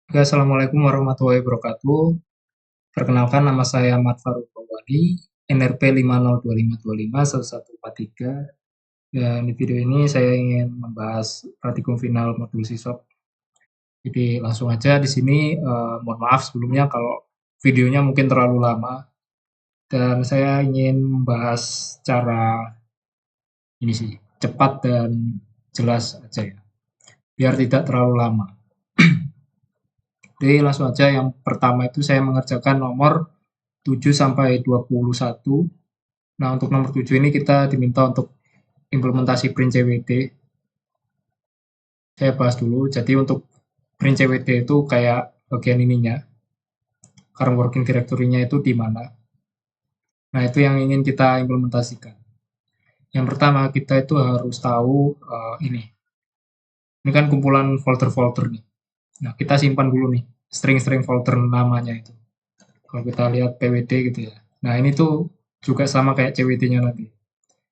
Oke, Assalamualaikum warahmatullahi wabarakatuh. Perkenalkan, nama saya Ahmad Faruk Bawani, NRP 502525143. Dan di video ini saya ingin membahas praktikum final modul SISOP. Jadi langsung aja di sini, mohon maaf sebelumnya kalau videonya mungkin terlalu lama. Dan saya ingin membahas cara ini sih, cepat dan jelas aja ya, biar tidak terlalu lama. Jadi langsung aja, yang pertama itu saya mengerjakan nomor 7 sampai 21. Nah, untuk nomor 7 ini kita diminta untuk implementasi print CWD. Saya bahas dulu. Jadi untuk print CWD itu kayak bagian ininya, current working directory-nya itu di mana. Nah, itu yang ingin kita implementasikan. Yang pertama, kita itu harus tahu ini. Ini kan kumpulan folder-folder nih. Nah, kita simpan dulu nih string-string folder namanya itu. Kalau kita lihat PWD gitu ya. Nah, ini tuh juga sama kayak CWD-nya nanti.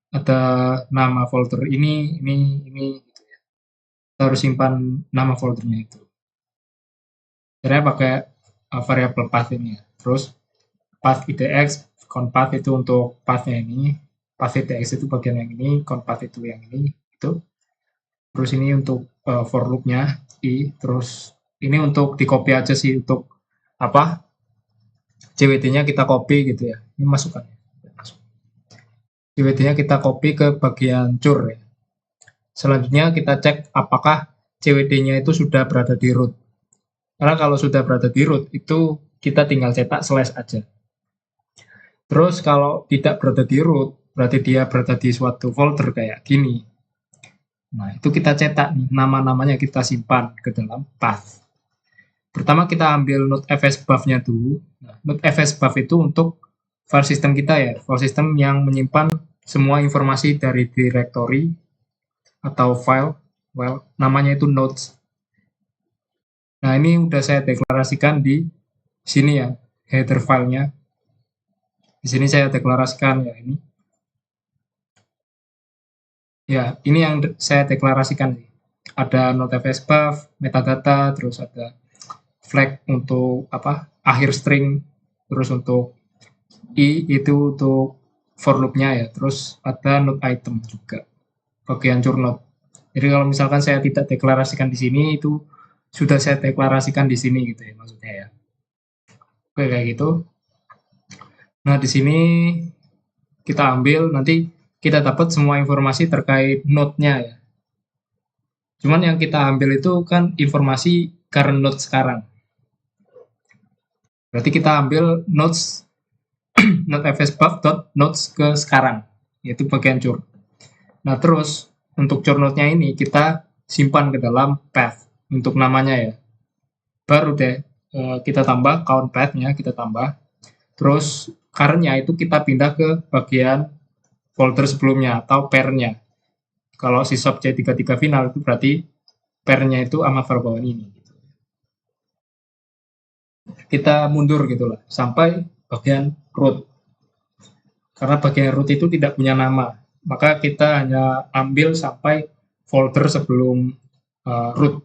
Ada nama folder ini gitu ya. Kita harus simpan nama foldernya itu. Caranya pakai variabel path ini ya. Terus path idx, count path itu untuk pathnya ini, path idx itu bagian yang ini, count path itu yang ini, itu. Terus ini untuk for loop-nya i, terus ini untuk di copy aja sih, untuk apa? CWD-nya kita copy gitu ya. Ini masukannya. CWD-nya kita copy ke bagian cur ya. Selanjutnya kita cek apakah CWD-nya itu sudah berada di root. Karena kalau sudah berada di root, itu kita tinggal cetak slash aja. Terus kalau tidak berada di root, berarti dia berada di suatu folder kayak gini. Nah, itu kita cetak nih, nama-namanya kita simpan ke dalam path. Pertama kita ambil node fsbuff-nya dulu. Nah, node fsbuff itu untuk file system kita ya, file system yang menyimpan semua informasi dari directory atau file, namanya itu nodes. Nah, ini udah saya deklarasikan di sini ya, header filenya. Di sini saya deklarasikan ya ini. Ya, ini yang saya deklarasikan. Ada node fsbuff, metadata, terus ada flag untuk apa? Akhir string, terus untuk i itu untuk for loop-nya ya. Terus ada node item juga, bagian jour node. Jadi kalau misalkan saya tidak deklarasikan di sini, itu sudah saya deklarasikan di sini gitu ya maksudnya ya. Oke, kayak gitu. Nah, di sini kita ambil, nanti kita dapat semua informasi terkait node-nya ya. Cuman yang kita ambil itu kan informasi current node sekarang. Berarti kita ambil nodes node fsbuff.nodes ke sekarang, yaitu bagian cur. Nah, terus untuk cur node-nya ini kita simpan ke dalam path untuk namanya ya. Baru deh kita tambah count path-nya, kita tambah. Terus current-nya itu kita pindah ke bagian folder sebelumnya atau pair-nya. Kalau si sub C33 final itu berarti pair-nya itu Ahmad Faruk ini. Kita mundur gitulah sampai bagian root. Karena bagian root itu tidak punya nama, maka kita hanya ambil sampai folder sebelum root.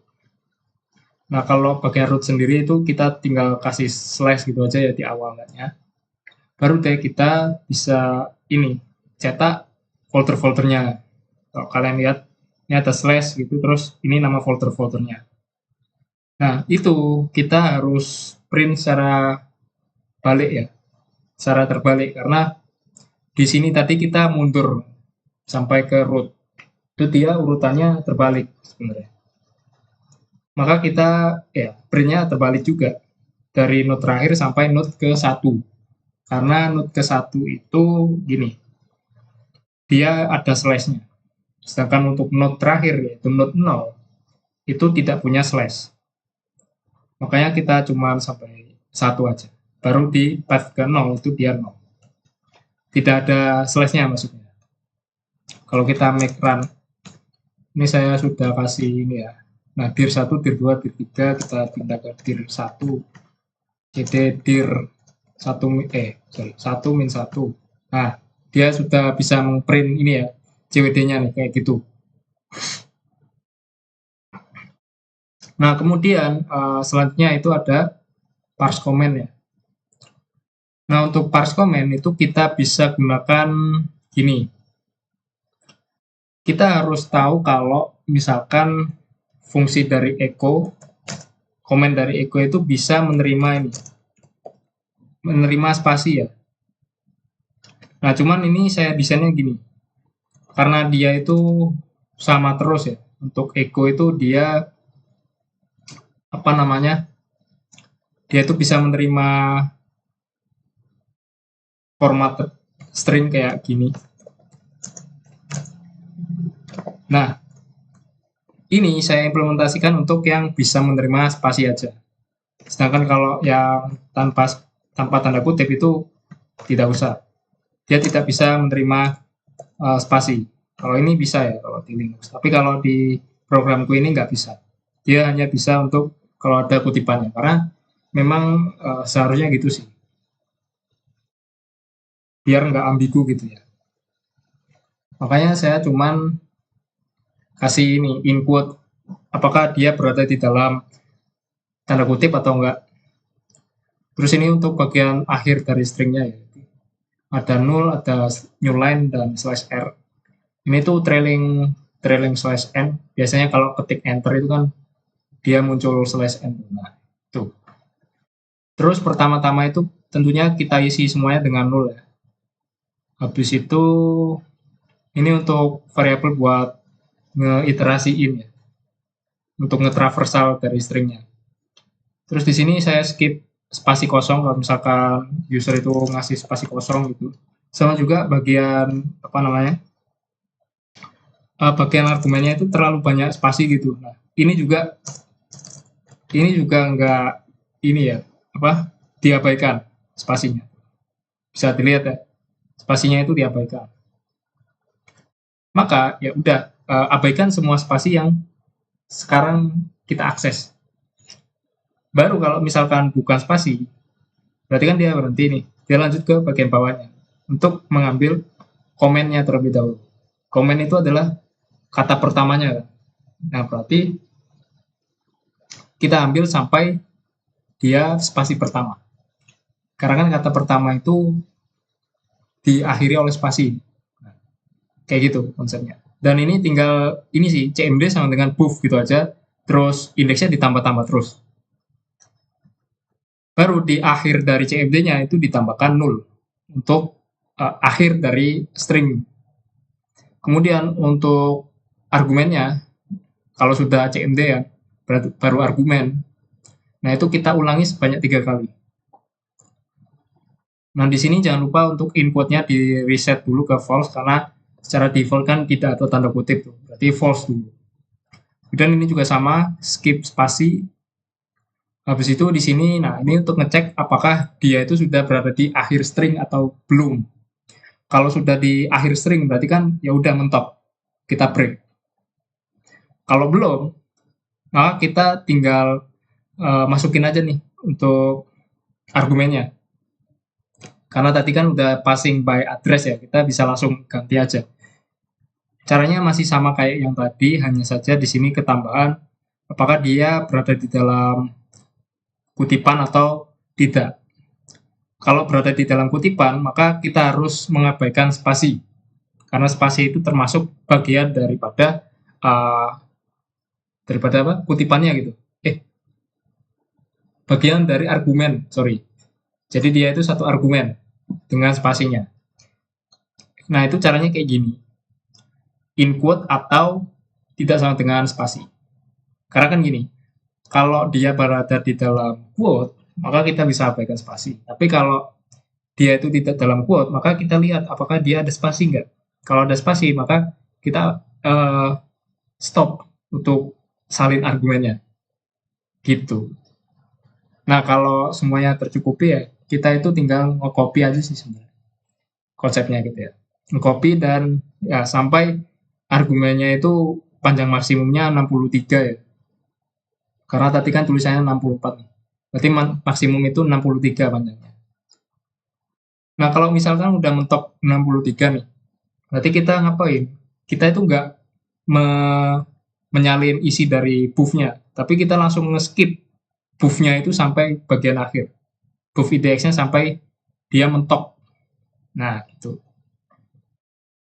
Nah, kalau bagian root sendiri itu kita tinggal kasih slash gitu aja ya di awalnya. Baru deh kita bisa ini cetak folder-foldernya. Kalau kalian lihat ini ada slash gitu, terus ini nama folder-foldernya. Nah, itu kita harus print secara balik ya, secara terbalik, karena di sini tadi kita mundur sampai ke root, itu dia urutannya terbalik sebenarnya. Maka kita ya printnya terbalik juga dari node terakhir sampai node ke 1. Karena node ke 1 itu gini, dia ada slashnya. Sedangkan untuk node terakhir yaitu node 0 itu tidak punya slash. Makanya kita cuma sampai 1 aja. Baru di path ke 0 itu dia 0. Tidak ada slashnya maksudnya. Kalau kita make run, ini saya sudah kasih ini ya. Nah, dir 1, dir 2, dir 3, kita pindah ke dir 1. Jadi dir 1 min 1. Nah, dia sudah bisa print ini ya, CWD-nya nih, kayak gitu. Nah, kemudian selanjutnya itu ada parse comment ya. Nah, untuk parse comment itu kita bisa gunakan gini. Kita harus tahu kalau misalkan fungsi dari echo, komen dari echo itu bisa menerima spasi ya. Nah, cuman ini saya desainnya gini. Karena dia itu sama terus ya. Untuk echo itu dia apa namanya? Dia itu bisa menerima format string kayak gini. Nah, ini saya implementasikan untuk yang bisa menerima spasi aja. Sedangkan kalau yang tanpa tanda kutip itu tidak usah. Dia tidak bisa menerima spasi. Kalau ini bisa ya kalau di Linux. Tapi kalau di programku ini nggak bisa. Dia hanya bisa untuk kalau ada kutipannya. Karena memang seharusnya gitu sih. Biar nggak ambigu gitu ya. Makanya saya cuman kasih ini input apakah dia berada di dalam tanda kutip atau enggak. Terus ini untuk bagian akhir dari stringnya ya. Ada null, ada new line, dan slash r. Ini tuh trailing slash n. Biasanya kalau ketik enter itu kan dia muncul slash n. Nah, itu. Terus pertama-tama itu tentunya kita isi semuanya dengan null ya. Habis itu ini untuk variabel buat ngeiterasiin ya. Untuk ngetraversal dari stringnya. Terus di sini saya skip spasi kosong kalau misalkan user itu ngasih spasi kosong gitu. Sama juga bagian apa namanya? Bagian argumennya itu terlalu banyak spasi gitu. Nah, ini juga nggak ini ya apa diabaikan spasinya. Bisa dilihat ya spasinya itu diabaikan. Maka ya udah abaikan semua spasi yang sekarang kita akses. Baru kalau misalkan bukan spasi, berarti kan dia berhenti nih. Dia lanjut ke bagian bawahnya untuk mengambil komennya terlebih dahulu. Komen itu adalah kata pertamanya. Nah, berarti kita ambil sampai dia spasi pertama. Karena kan kata pertama itu diakhiri oleh spasi. Nah, kayak gitu konsepnya. Dan ini tinggal ini sih CMD sama dengan buff gitu aja. Terus indeksnya ditambah-tambah terus. Baru di akhir dari CMD-nya itu ditambahkan null untuk akhir dari string. Kemudian untuk argumennya, kalau sudah CMD ya, baru argumen. Nah, itu kita ulangi sebanyak 3 kali. Nah, di sini jangan lupa untuk inputnya di reset dulu ke false, karena secara default kan tidak ada tanda kutip tuh. Berarti false dulu. Dan ini juga sama, skip spasi. Habis itu di sini, nah ini untuk ngecek apakah dia itu sudah berada di akhir string atau belum. Kalau sudah di akhir string berarti kan ya udah mentok, kita break. Kalau belum, maka kita tinggal masukin aja nih untuk argumennya. Karena tadi kan udah passing by address ya, kita bisa langsung ganti aja. Caranya masih sama kayak yang tadi, hanya saja di sini ketambahan apakah dia berada di dalam kutipan atau tidak. Kalau berada di dalam kutipan, maka kita harus mengabaikan spasi. Karena spasi itu termasuk bagian uh, daripada apa? Kutipannya gitu. Bagian dari argumen, sorry. Jadi dia itu satu argumen dengan spasinya. Nah, itu caranya kayak gini. In quote atau tidak sama dengan spasi. Karena kan gini, kalau dia berada di dalam quote, maka kita bisa abaikan spasi. Tapi kalau dia itu tidak dalam quote, maka kita lihat apakah dia ada spasi nggak. Kalau ada spasi, maka kita stop untuk salin argumennya. Gitu. Nah, kalau semuanya tercukupi ya, kita itu tinggal nge-copy aja sih sebenarnya. Konsepnya gitu ya. Nge-copy dan ya sampai argumennya itu panjang maksimumnya 63 ya. Karena tadi kan tulisannya 64 nih. Berarti maksimum itu 63 panjangnya. Nah, kalau misalkan udah mentok 63 nih, berarti kita ngapain? Kita itu nggak menyalin isi dari buff-nya, tapi kita langsung nge-skip buff-nya itu sampai bagian akhir. Buff IDX-nya sampai dia mentok. Nah, itu.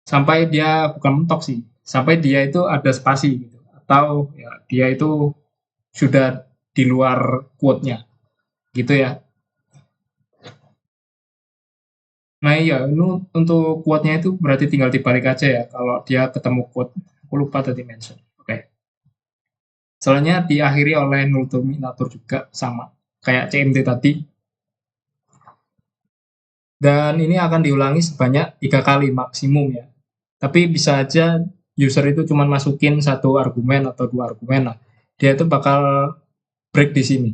Sampai dia bukan mentok sih, sampai dia itu ada spasi gitu. Atau ya dia itu sudah di luar quote-nya. Gitu ya. Nah iya, ini untuk quote-nya itu berarti tinggal dibalik aja ya kalau dia ketemu quote. Aku lupa tadi mention. Oke. Soalnya diakhiri oleh null dominator juga sama kayak CMD tadi. Dan ini akan diulangi sebanyak 3 kali maksimum ya. Tapi bisa aja user itu cuma masukin satu argumen atau dua argumen lah. Dia itu bakal break di sini.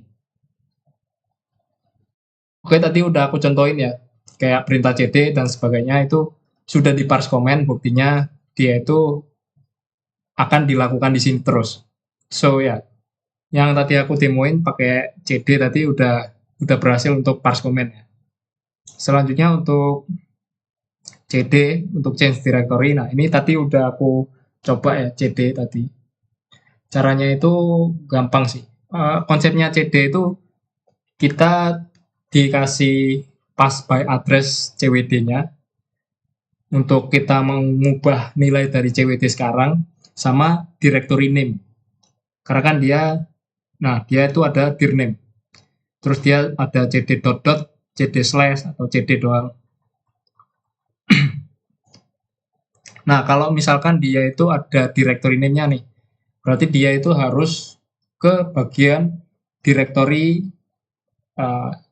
Oke, tadi udah aku contohin ya. Kayak perintah CD dan sebagainya itu sudah di parse comment, buktinya dia itu akan dilakukan di sini terus. So ya, yang tadi aku demoin pakai CD tadi udah berhasil untuk parse comment ya. Selanjutnya untuk CD untuk change directory. Nah, ini tadi udah aku coba ya CD tadi. Caranya itu gampang sih. Konsepnya CD itu kita dikasih pass by address CWD-nya untuk kita mengubah nilai dari CWD sekarang sama directory name. Karena kan dia itu ada dir name. Terus dia ada cd dot dot, cd slash atau cd doang. Nah, kalau misalkan dia itu ada directory name-nya nih, berarti dia itu harus ke bagian directory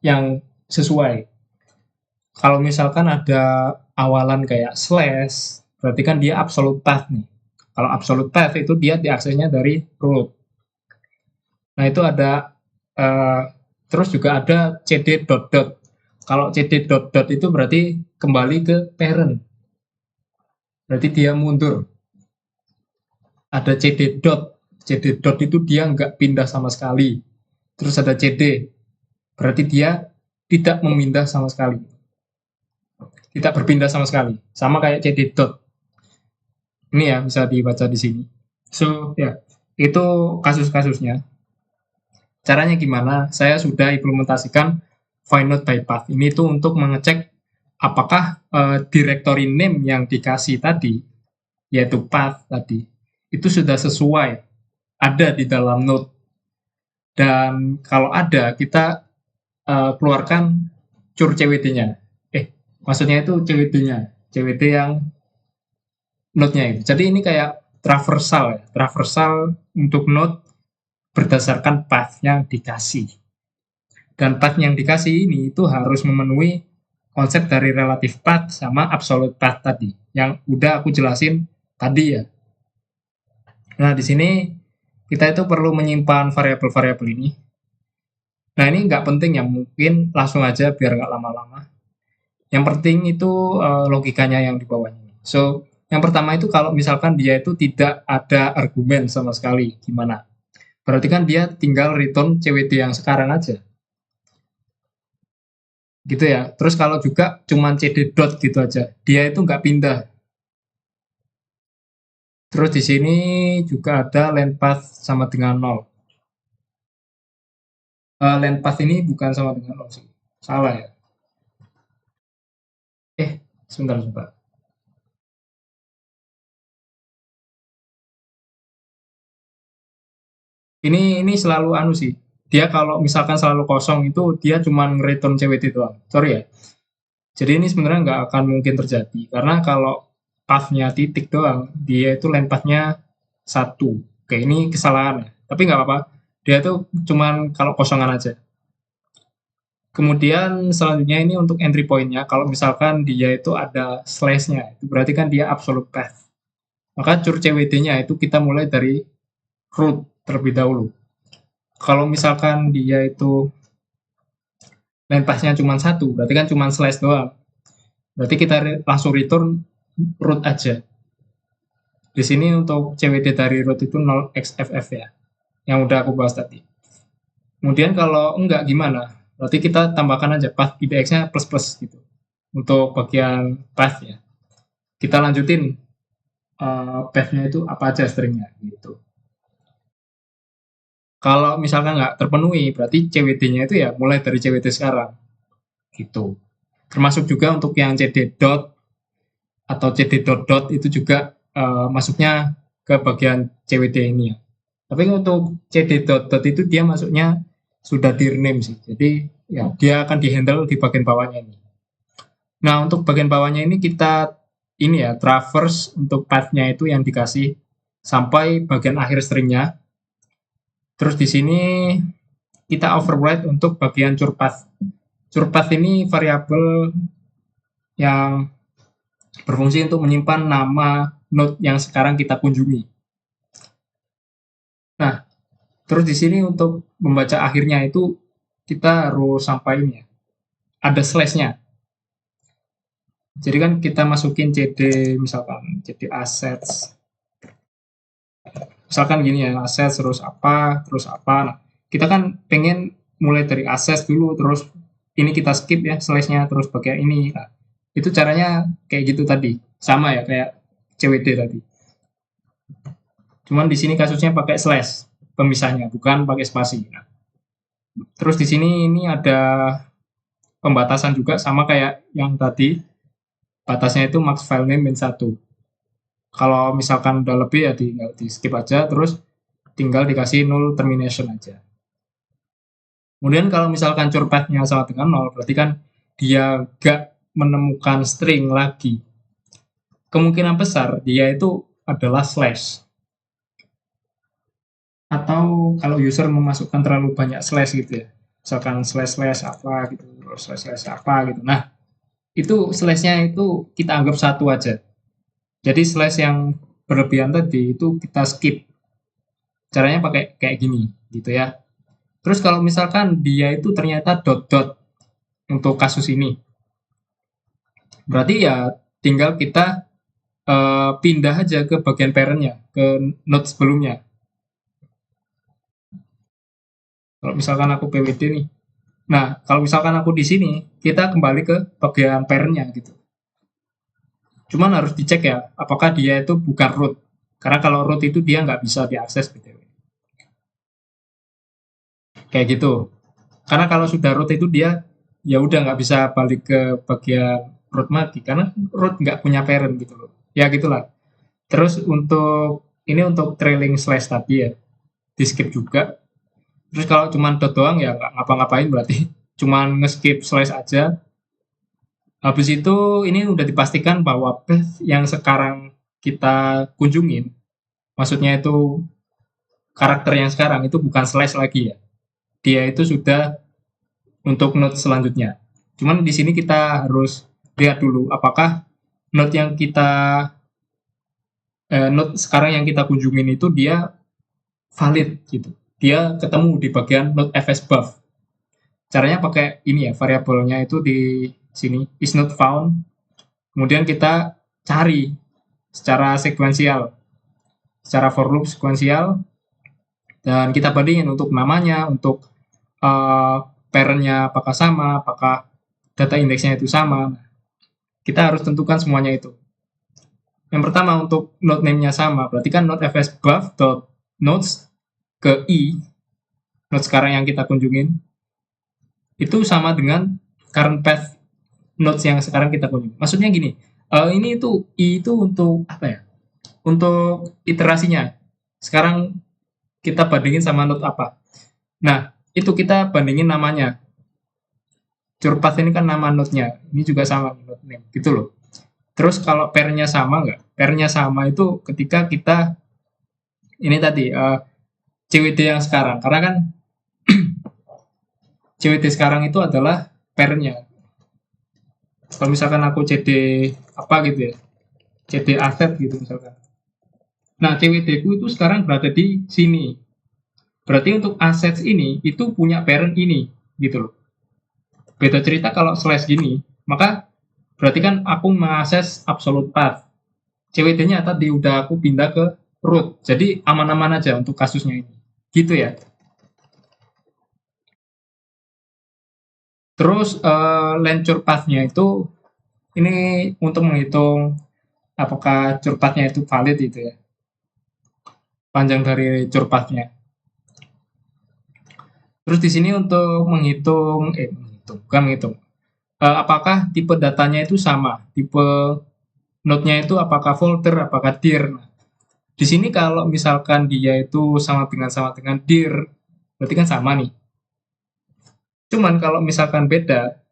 yang sesuai. Kalau misalkan ada awalan kayak slash, berarti kan dia absolute path nih. Kalau absolute path itu dia diaksesnya dari root. Nah, itu ada terus juga ada cd dot dot. Kalau cd dot dot itu berarti kembali ke parent. Berarti dia mundur. Ada cd dot. cd dot itu dia nggak pindah sama sekali. Terus ada cd. Berarti dia tidak memindah sama sekali. Tidak berpindah sama sekali. Sama kayak cd dot. Ini ya bisa dibaca di sini. So ya, itu kasus-kasusnya. Caranya gimana? Saya sudah implementasikan find node by path. Ini tuh untuk mengecek apakah directory name yang dikasih tadi, yaitu path tadi, itu sudah sesuai ada di dalam node. Dan kalau ada, kita keluarkan cur CWD-nya. Maksudnya itu CWD-nya, CWD yang node-nya itu. Jadi ini kayak traversal ya, traversal untuk node berdasarkan path yang dikasih. Dan path yang dikasih ini itu harus memenuhi konsep dari relative path sama absolute path tadi, yang udah aku jelasin tadi ya. Nah, di sini kita itu perlu menyimpan variabel-variabel ini. Nah, ini nggak penting ya, mungkin langsung aja biar nggak lama-lama. Yang penting itu logikanya yang di bawahnya. So, yang pertama itu kalau misalkan dia itu tidak ada argumen sama sekali, gimana? Berarti kan dia tinggal return CWD yang sekarang aja. Gitu ya. Terus kalau juga cuman cd dot gitu aja, dia itu nggak pindah. Terus di sini juga ada length path sama dengan 0. Length path ini bukan sama dengan 0 sih. Salah ya. Sebentar. Ini selalu anu sih. Dia kalau misalkan selalu kosong itu dia cuma return CWD doang. Sorry ya. Jadi ini sebenarnya nggak akan mungkin terjadi karena kalau path-nya titik doang, dia itu length path-nya 1. Oke, ini kesalahan ya. Tapi nggak apa-apa. Dia tuh cuman kalau kosongan aja. Kemudian selanjutnya ini untuk entry point-nya, kalau misalkan dia itu ada slash-nya, itu berarti kan dia absolute path. Maka cur CWD-nya itu kita mulai dari root terlebih dahulu. Kalau misalkan dia itu length path-nya cuma 1, berarti kan cuma slash doang. Berarti kita langsung return root aja. Di sini untuk CWD dari root itu 0xff ya, yang udah aku bahas tadi. Kemudian kalau enggak gimana? Berarti kita tambahkan aja path IDX-nya plus gitu. Untuk bagian path ya. Kita lanjutin path-nya itu apa aja stringnya gitu. Kalau misalkan nggak terpenuhi, berarti CWD-nya itu ya mulai dari CWD sekarang, gitu. Termasuk juga untuk yang CD dot atau CD dot dot itu juga masuknya ke bagian CWD ini ya. Tapi untuk CD dot dot itu dia masuknya sudah di rename sih. Jadi ya dia akan dihandle di bagian bawahnya ini. Nah, untuk bagian bawahnya ini kita ini ya traverse untuk path-nya itu yang dikasih sampai bagian akhir stringnya. Terus di sini kita override untuk bagian curpath. Curpath ini variabel yang berfungsi untuk menyimpan nama node yang sekarang kita kunjungi. Nah, terus di sini untuk membaca akhirnya itu kita harus sampai ini ya, ada slash-nya. Jadi kan kita masukin CD misalkan CD assets. Misalkan gini ya, assets terus apa, terus apa. Nah, kita kan pengen mulai dari assets dulu terus ini kita skip ya slash-nya terus bagian ini. Nah, itu caranya kayak gitu tadi. Sama ya kayak CWD tadi. Cuman di sini kasusnya pakai slash pemisahnya, bukan pakai spasi. Nah, terus di sini ini ada pembatasan juga sama kayak yang tadi. Batasnya itu max file name min 1. Kalau misalkan udah lebih ya tinggal di skip aja, terus tinggal dikasih null termination aja. Kemudian kalau misalkan curpath-nya sama dengan 0, berarti kan dia gak menemukan string lagi. Kemungkinan besar dia itu adalah slash. Atau kalau user memasukkan terlalu banyak slash gitu ya. Misalkan slash apa gitu, slash apa gitu. Nah, itu slash-nya itu kita anggap satu aja. Jadi slash yang berlebihan tadi itu kita skip. Caranya pakai kayak gini gitu ya. Terus kalau misalkan dia itu ternyata dot-dot untuk kasus ini, berarti ya tinggal kita pindah aja ke bagian parent-nya, ke node sebelumnya. Kalau misalkan aku PWD nih, nah kalau misalkan aku di sini, kita kembali ke bagian parent-nya gitu. Cuman harus dicek ya, apakah dia itu bukan root. Karena kalau root itu dia nggak bisa diakses BTW. Kayak gitu. Karena kalau sudah root itu dia ya udah nggak bisa balik ke bagian root mati karena root nggak punya parent gitu loh. Ya gitulah. Terus untuk ini untuk trailing slash tadi ya di skip juga. Terus kalau cuma dot doang ya nggak ngapa-ngapain berarti cuman nge-skip slash aja. Habis itu ini udah dipastikan bahwa path yang sekarang kita kunjungin, maksudnya itu karakter yang sekarang itu bukan slash lagi ya. Dia itu sudah untuk node selanjutnya. Cuman di sini kita harus lihat dulu apakah node yang kita node sekarang yang kita kunjungin itu dia valid gitu. Dia ketemu di bagian node fsBuff. Caranya pakai ini ya, variabelnya itu di sini is not found. Kemudian kita cari secara sekuensial, secara for loop sekuensial, dan kita bandingin untuk namanya, untuk parent-nya apakah sama, apakah data indeksnya itu sama. Kita harus tentukan semuanya itu. Yang pertama untuk node name-nya sama, berarti kan node fsBuff.nodes ke i, node sekarang yang kita kunjungin, itu sama dengan current path nodes yang sekarang kita kunjungi. Maksudnya gini, ini itu i itu untuk apa ya? Untuk iterasinya. Sekarang kita bandingin sama node apa. Nah, itu kita bandingin namanya. Curpath ini kan nama node-nya. Ini juga sama node name, gitu loh. Terus kalau pair-nya sama nggak? Pair-nya sama itu ketika kita ini tadi CWD yang sekarang. Karena kan CWD sekarang itu adalah pair-nya. Kalau misalkan aku CD apa gitu ya, CD asset gitu misalkan. Nah, CWD ku itu sekarang berada di sini. Berarti untuk assets ini itu punya parent ini gitu loh. Beda cerita kalau slash gini, maka berarti kan aku mengakses absolute path. CWD-nya tadi udah aku pindah ke root. Jadi aman-aman aja untuk kasusnya ini. Gitu ya. Terus length path-nya itu ini untuk menghitung apakah curpath-nya itu valid itu ya. Panjang dari curpath-nya. Terus di sini untuk bukan menghitung, apakah tipe datanya itu sama, tipe node-nya itu apakah folder, apakah dir. Nah, di sini kalau misalkan dia itu sama dengan dir, berarti kan sama nih. Cuman kalau misalkan beda,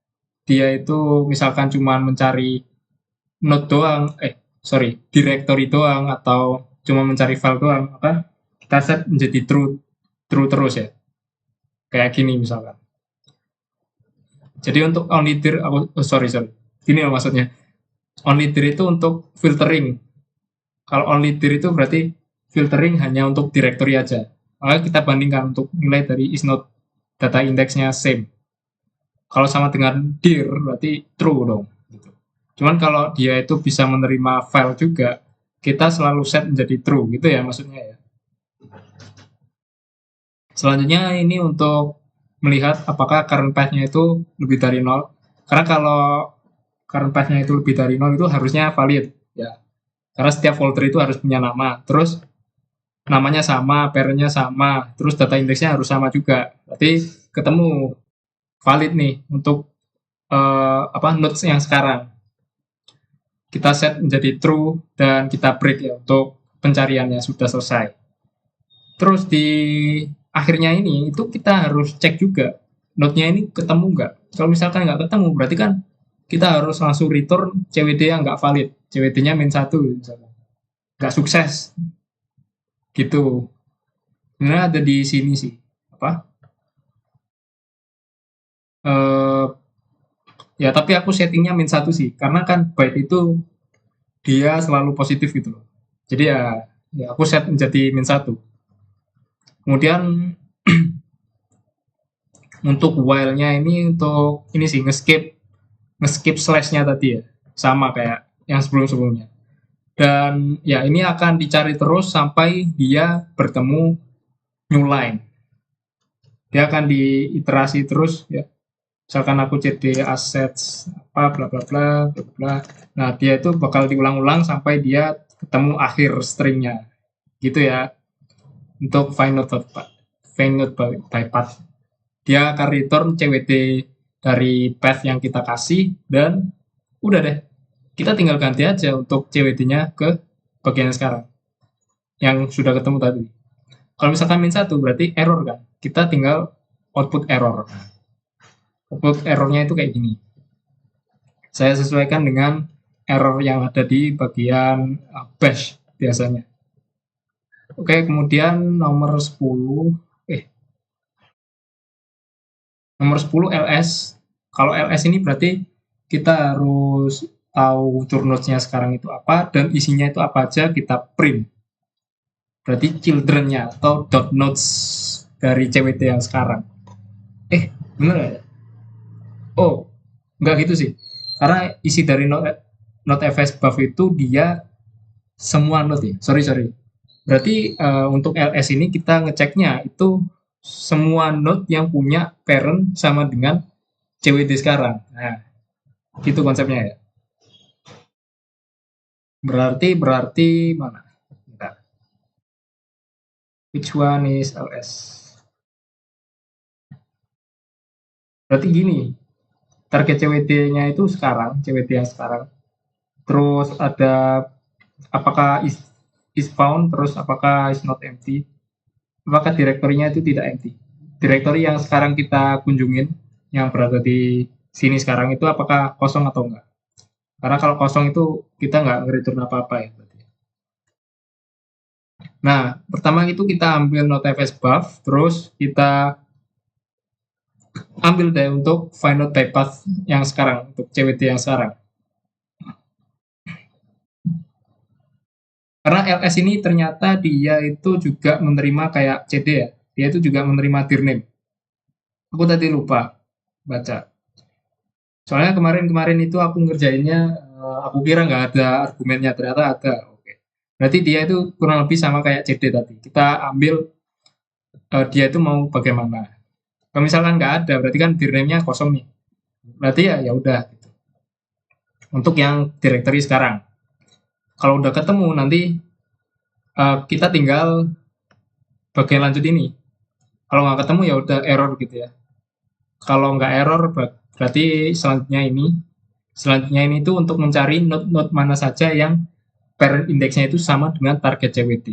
dia itu misalkan cuma mencari node doang, directory doang atau cuma mencari file doang, apa kita set menjadi true true terus ya. Kayak gini misalkan. Jadi untuk only dir, sorry. Gini loh maksudnya. Only dir itu untuk filtering. Kalau only dir itu berarti filtering hanya untuk directory aja. Maka kita bandingkan untuk nilai dari is not data indexnya same. Kalau sama dengan dir berarti true dong. Cuman kalau dia itu bisa menerima file juga, kita selalu set menjadi true gitu ya maksudnya ya. Selanjutnya ini untuk melihat apakah current path-nya itu lebih dari 0. Karena kalau current path-nya itu lebih dari 0 itu harusnya valid ya. Karena setiap folder itu harus punya nama. Terus namanya sama, parent-nya sama, terus data indeksnya harus sama juga. Berarti ketemu valid nih untuk nodes yang sekarang. Kita set menjadi true dan kita break ya untuk pencariannya sudah selesai. Terus di akhirnya ini itu kita harus cek juga node-nya ini ketemu nggak. Kalau misalkan nggak ketemu berarti kan kita harus langsung return CWD yang nggak valid, CWD-nya -1 misalnya. Nggak sukses gitu. Sebenarnya ada di sini sih apa eh, ya tapi aku settingnya -1 sih karena kan byte itu dia selalu positif gitu loh. Jadi ya aku set menjadi -1. Kemudian untuk while-nya ini untuk ini sih ngeskip slash-nya tadi ya. Sama kayak yang sebelum-sebelumnya. Dan ya ini akan dicari terus sampai dia bertemu new line. Dia akan diiterasi terus ya. Misalkan aku cd assets apa bla bla bla bla bla. Nah, dia itu bakal diulang-ulang sampai dia ketemu akhir stringnya. Gitu ya. Untuk find node by path. Dia akan return CWD dari path yang kita kasih dan udah deh. Kita tinggal ganti aja untuk CWD-nya ke bagian sekarang yang sudah ketemu tadi. Kalau misalkan -1 berarti error kan. Kita tinggal output error. Output errornya itu kayak gini. Saya sesuaikan dengan error yang ada di bagian bash biasanya. Oke, kemudian nomor 10 LS. Kalau LS ini berarti kita harus tahu turnodes-nya sekarang itu apa dan isinya itu apa aja kita print. Berarti children-nya atau dot nodes dari CWT yang sekarang. Bener ya? Oh, enggak gitu sih. Karena isi dari node.fs buff itu dia semua node ya. Sorry. Berarti untuk LS ini kita ngeceknya itu semua node yang punya parent sama dengan CWD sekarang. Nah, gitu konsepnya ya. Berarti mana? Bentar. Which one is LS? Berarti gini, target CWD-nya itu sekarang, CWD yang sekarang. Terus ada apakah is found, terus apakah is not empty, apakah direktorinya itu tidak empty. Direktori yang sekarang kita kunjungin, yang berada di sini sekarang itu apakah kosong atau enggak. Karena kalau kosong itu kita nggak nge-return apa-apa ya. Nah, pertama itu kita ambil node.fs buff, terus kita ambil deh untuk find node by path yang sekarang, untuk CWT yang sekarang. Karena LS ini ternyata dia itu juga menerima kayak CD ya, dia itu juga menerima dir name. Aku tadi lupa baca. Soalnya kemarin itu aku ngerjainnya, aku kira nggak ada argumennya, ternyata ada. Oke. Berarti dia itu kurang lebih sama kayak CD tadi. Kita ambil dia itu mau bagaimana. Kalau misalkan nggak ada, berarti kan dir name-nya kosong nih. Berarti ya udah. Gitu. Untuk yang directory sekarang. Kalau udah ketemu nanti kita tinggal bagian lanjut ini. Kalau nggak ketemu ya udah error gitu ya. Kalau nggak error berarti selanjutnya ini tuh untuk mencari node-node mana saja yang parent indeksnya itu sama dengan target CWT.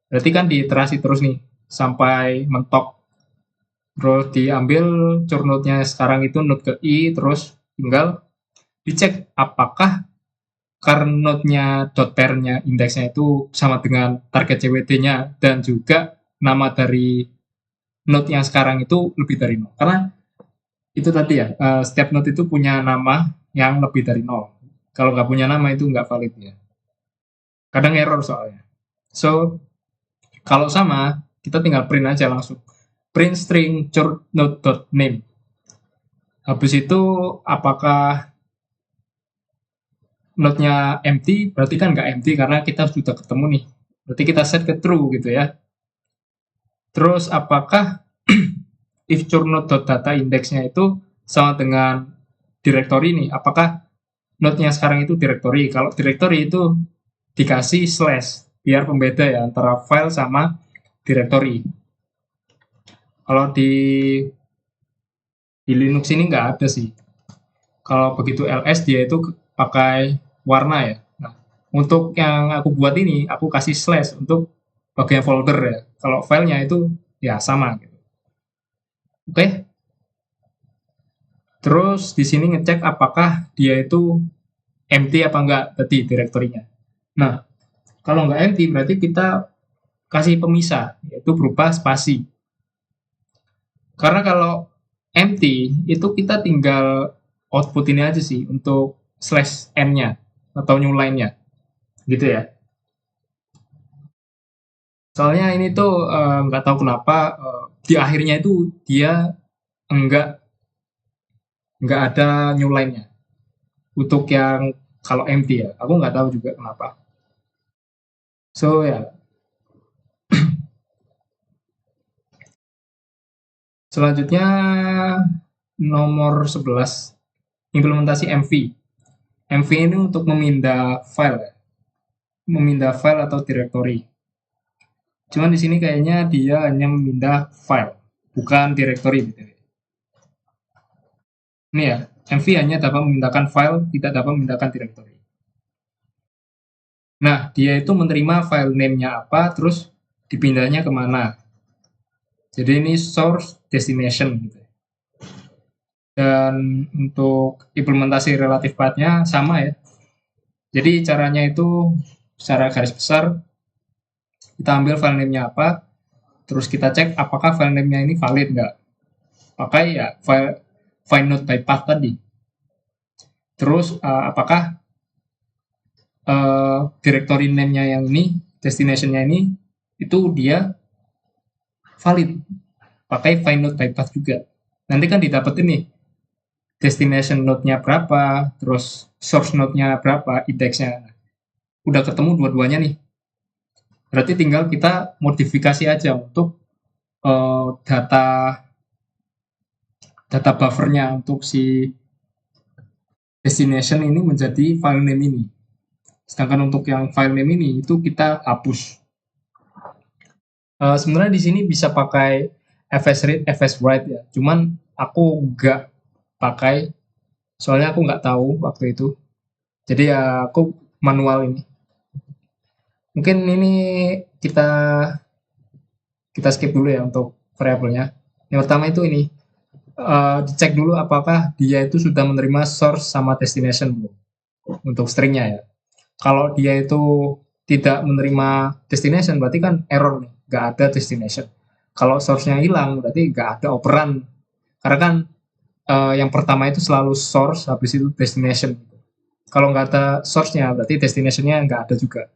Berarti kan diiterasi terus nih sampai mentok. Terus diambil core node-nya sekarang itu node ke I, terus tinggal dicek apakah current node-nya dot pair-nya indeksnya itu sama dengan target CWT-nya dan juga nama dari node yang sekarang itu lebih dari 0. Karena itu tadi ya, setiap node itu punya nama yang lebih dari 0. Kalau nggak punya nama itu nggak valid ya. Kadang error soalnya. So, kalau sama, kita tinggal print aja langsung. Print string chord node.name. Habis itu, apakah node-nya empty? Berarti kan nggak empty karena kita sudah ketemu nih. Berarti kita set ke true gitu ya. Terus apakah if chord.data indexnya itu sama dengan directory nih? Apakah node-nya sekarang itu directory? Kalau directory itu dikasih slash biar pembeda ya antara file sama directory. Kalau di Linux ini nggak ada sih. Kalau begitu ls dia itu pakai warna ya. Nah, untuk yang aku buat ini aku kasih slash untuk bagian folder ya. Kalau filenya itu ya sama gitu. Oke. Terus di sini ngecek apakah dia itu empty apa enggak tadi direktorinya. Nah, kalau nggak empty berarti kita kasih pemisah yaitu berupa spasi. Karena kalau empty itu kita tinggal output ini aja sih untuk slash n-nya atau new line-nya gitu ya. Soalnya ini tuh nggak tahu kenapa di akhirnya itu dia enggak nggak ada new line-nya untuk yang kalau empty ya. Aku nggak tahu juga kenapa. So ya, selanjutnya nomor 11 implementasi MV. MV ini untuk memindah file ya. Memindah file atau directory. Cuman di sini kayaknya dia hanya memindah file, bukan directory gitu. Ini ya, MV hanya dapat memindahkan file, tidak dapat memindahkan directory. Nah, dia itu menerima file name-nya apa, terus dipindahnya kemana. Jadi ini source destination gitu. Dan untuk implementasi relatif path-nya sama ya. Jadi caranya itu secara garis besar kita ambil file name-nya apa, terus kita cek apakah file name-nya ini valid nggak. Pakai ya file find node by path tadi. Terus apakah directory name-nya yang ini, destination-nya ini, itu dia valid. Pakai find node by path juga. Nanti kan didapetin nih, destination node-nya berapa, terus source node-nya berapa, index-nya. Udah ketemu dua-duanya nih. Berarti tinggal kita modifikasi aja untuk data buffernya untuk si destination ini menjadi file name ini. Sedangkan untuk yang file name ini itu kita hapus. Sebenarnya di sini bisa pakai fs read, fs write ya. Cuman aku nggak pakai, soalnya aku nggak tahu waktu itu. Jadi ya aku manual ini. Mungkin ini kita kita skip dulu ya untuk variabelnya. Yang pertama itu ini dicek dulu apakah dia itu sudah menerima source sama destination belum untuk stringnya ya. Kalau dia itu tidak menerima destination berarti kan error nih, nggak ada destination. Kalau source-nya hilang berarti nggak ada operan. Karena kan yang pertama itu selalu source, habis itu destination. Kalau nggak ada source-nya berarti destination-nya nggak ada juga.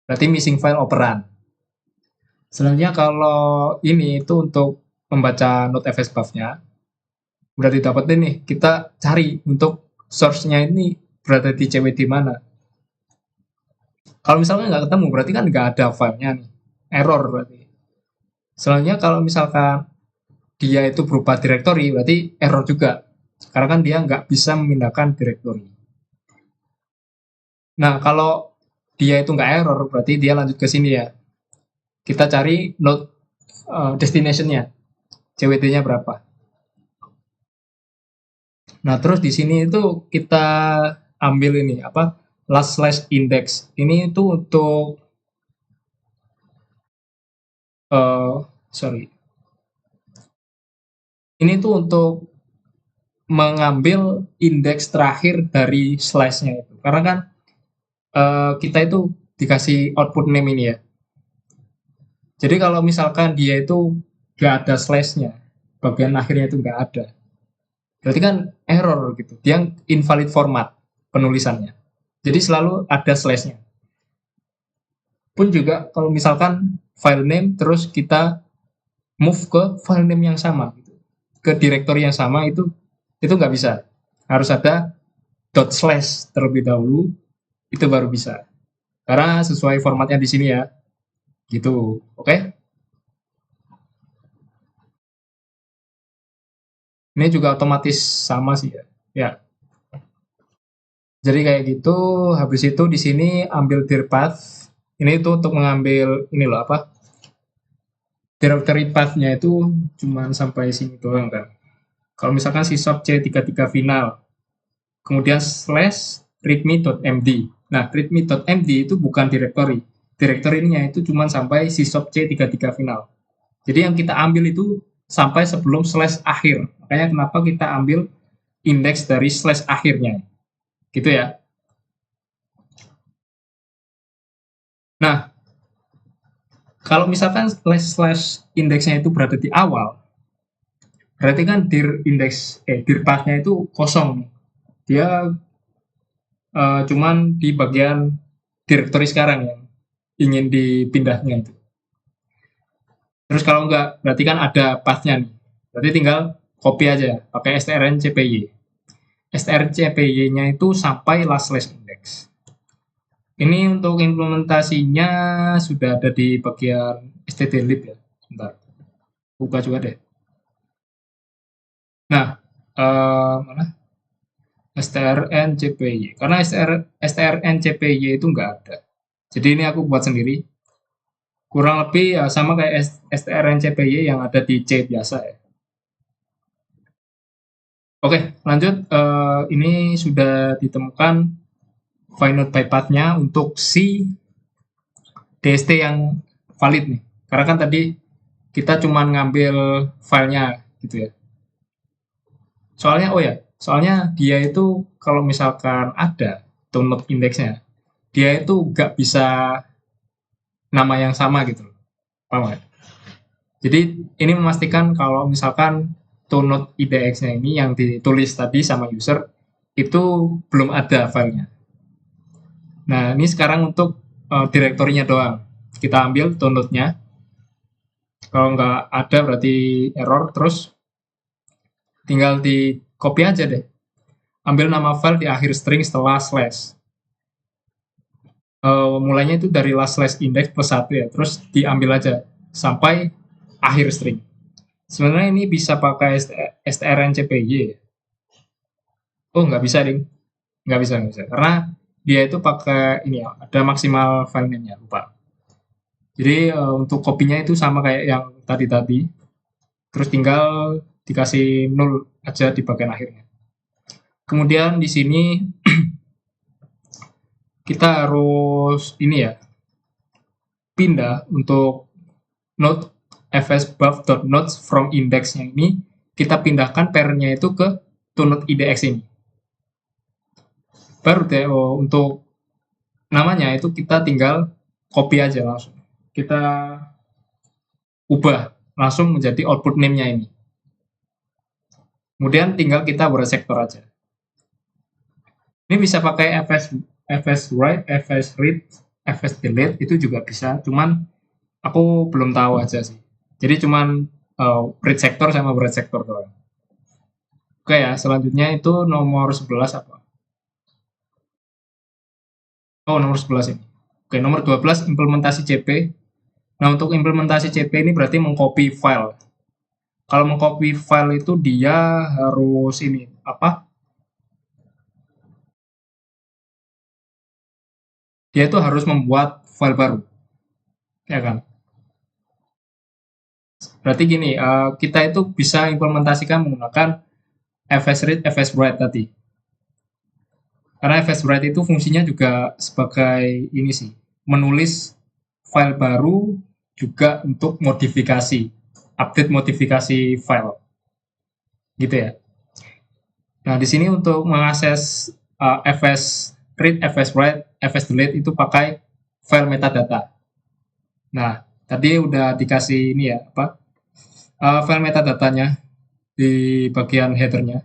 Berarti missing file operan. Selanjutnya kalau ini itu untuk membaca notefs buff-nya, udah didapetin nih, kita cari untuk source-nya ini berada di CWD mana. Kalau misalnya nggak ketemu, berarti kan nggak ada file-nya nih. Error berarti. Selanjutnya kalau misalkan dia itu berupa directory, berarti error juga. Karena kan dia nggak bisa memindahkan directory. Nah, kalau dia itu nggak error, berarti dia lanjut ke sini ya. Kita cari node destination-nya, CWT-nya berapa. Nah, terus di sini itu kita ambil ini apa? Last slash index. Ini itu untuk sorry. Ini tuh untuk mengambil indeks terakhir dari slash-nya itu. Karena kan kita itu dikasih output name ini ya. Jadi kalau misalkan dia itu nggak ada slash-nya, bagian akhirnya itu nggak ada, berarti kan error gitu. Dia invalid format penulisannya. Jadi selalu ada slash-nya. Pun juga kalau misalkan file name terus kita move ke file name yang sama, gitu, ke directory yang sama itu nggak bisa. Harus ada dot slash terlebih dahulu, itu baru bisa. Karena sesuai formatnya di sini ya, gitu. Oke? Okay? Ini juga otomatis sama sih ya. Ya, jadi kayak gitu. Habis itu di sini ambil dir path. Ini itu untuk mengambil ini loh apa? Directory path-nya itu cuma sampai sini doang kan. Kalau misalkan sysop C33 final, kemudian slash readme.md. Nah, readme.md itu bukan directory. Directory-nya itu cuma sampai sysop C33 final. Jadi yang kita ambil itu sampai sebelum slash akhir. Makanya kenapa kita ambil indeks dari slash akhirnya. Gitu ya. Nah, kalau misalkan slash indeksnya itu berada di awal, berarti kan dir pathnya itu kosong. Dia cuman di bagian directory sekarang yang ingin dipindahnya itu. Terus kalau enggak, berarti kan ada pathnya nih. Berarti tinggal copy aja pakai strncpy. Strncpy-nya itu sampai last slash index. Ini untuk implementasinya sudah ada di bagian stdlib ya. Sebentar, buka juga deh. Nah, mana? strncpy. Karena strncpy itu nggak ada. Jadi ini aku buat sendiri. Kurang lebih ya sama kayak strncpy yang ada di C biasa ya. Oke, lanjut. Ini sudah ditemukan find by path-nya untuk si DST yang valid nih. Karena kan tadi kita cuma ngambil filenya gitu ya. Soalnya dia itu kalau misalkan ada download indeksnya, dia itu nggak bisa nama yang sama gitu loh. Paham nggak? Jadi ini memastikan kalau misalkan download IDX-nya ini yang ditulis tadi sama user itu belum ada filenya. Nah, ini sekarang untuk direktorinya doang. Kita ambil downloadnya. Kalau nggak ada berarti error. Terus tinggal di copy aja deh. Ambil nama file di akhir string setelah slash. Mulainya itu dari last slash index plus 1 ya. Terus diambil aja sampai akhir string. Sebenarnya ini bisa pakai strncpy ya. Oh, nggak bisa, ding. Nggak bisa. Karena dia itu pakai ini ya, ada maksimal file name-nya, lupa. Jadi untuk kopinya itu sama kayak yang tadi-tadi. Terus tinggal dikasih nol aja di bagian akhirnya. Kemudian di sini kita harus ini ya, pindah untuk node fsbuff.nodes from indexnya ini, kita pindahkan pairnya itu ke node idx ini. Baru deh untuk namanya itu kita tinggal copy aja langsung. Kita ubah langsung menjadi output name-nya ini. Kemudian tinggal kita buat sektor aja. Ini bisa pakai fs write, fs read, fs delete itu juga bisa. Cuman aku belum tahu aja sih. Jadi cuman read sektor sama write sektor doang. Oke ya, selanjutnya itu nomor 11 apa? Oh, nomor 11 ini. Oke, nomor 12 implementasi CP. Nah, untuk implementasi CP ini berarti mengcopy file. Kalau mengcopy file itu dia harus ini apa? Dia itu harus membuat file baru, ya kan? Berarti gini, kita itu bisa implementasikan menggunakan fsread, fswrite tadi. Karena fswrite itu fungsinya juga sebagai ini sih, menulis file baru juga untuk modifikasi, update modifikasi file, gitu ya. Nah, di sini untuk mengakses fsread, fswrite, fsdelete itu pakai file metadata. Nah, tadi udah dikasih ini ya, file metadatanya di bagian headernya.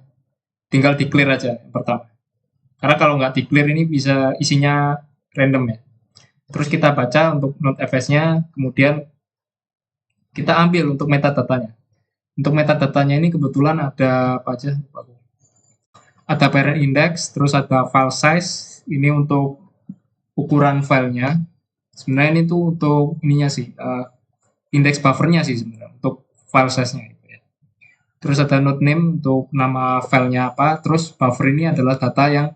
Tinggal di-clear aja yang pertama. Karena kalau nggak di-clear ini bisa isinya random ya. Terus kita baca untuk Node.fs-nya, kemudian kita ambil untuk metadatanya. Untuk metadatanya ini kebetulan ada apa aja? Ada parent index, terus ada file size, ini untuk ukuran filenya. Sebenarnya ini tuh untuk ininya sih, index buffernya sih sebenarnya, untuk file size-nya. Terus ada node name untuk nama filenya apa, terus buffer ini adalah data yang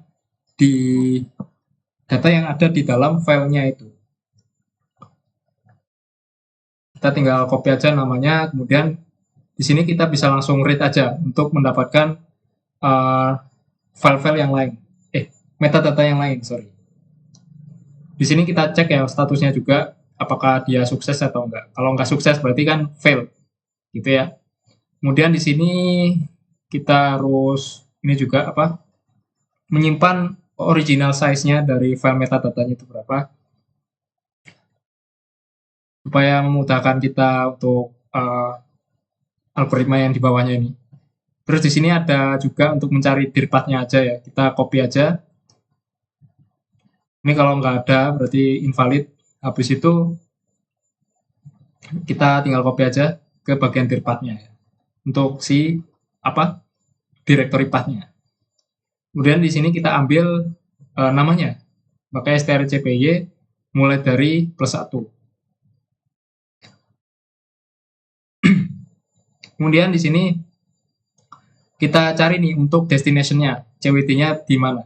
ada di dalam filenya itu. Kita tinggal copy aja namanya, kemudian di sini kita bisa langsung read aja untuk mendapatkan file-file yang lain. Metadata yang lain, sorry. Di sini kita cek ya statusnya juga, apakah dia sukses atau enggak. Kalau enggak sukses berarti kan fail, gitu ya. Kemudian di sini kita harus ini juga menyimpan original size-nya dari file metadatanya itu berapa, supaya memudahkan kita untuk algoritma yang di bawahnya ini. Terus di sini ada juga untuk mencari dirpath-nya aja ya. Kita copy aja. Ini kalau nggak ada berarti invalid. Habis itu kita tinggal copy aja ke bagian dirpath-nya ya. Untuk si directory path-nya. Kemudian di sini kita ambil namanya. Pakai strcpy mulai dari +1. Kemudian di sini kita cari nih untuk destination-nya, CWD-nya di mana.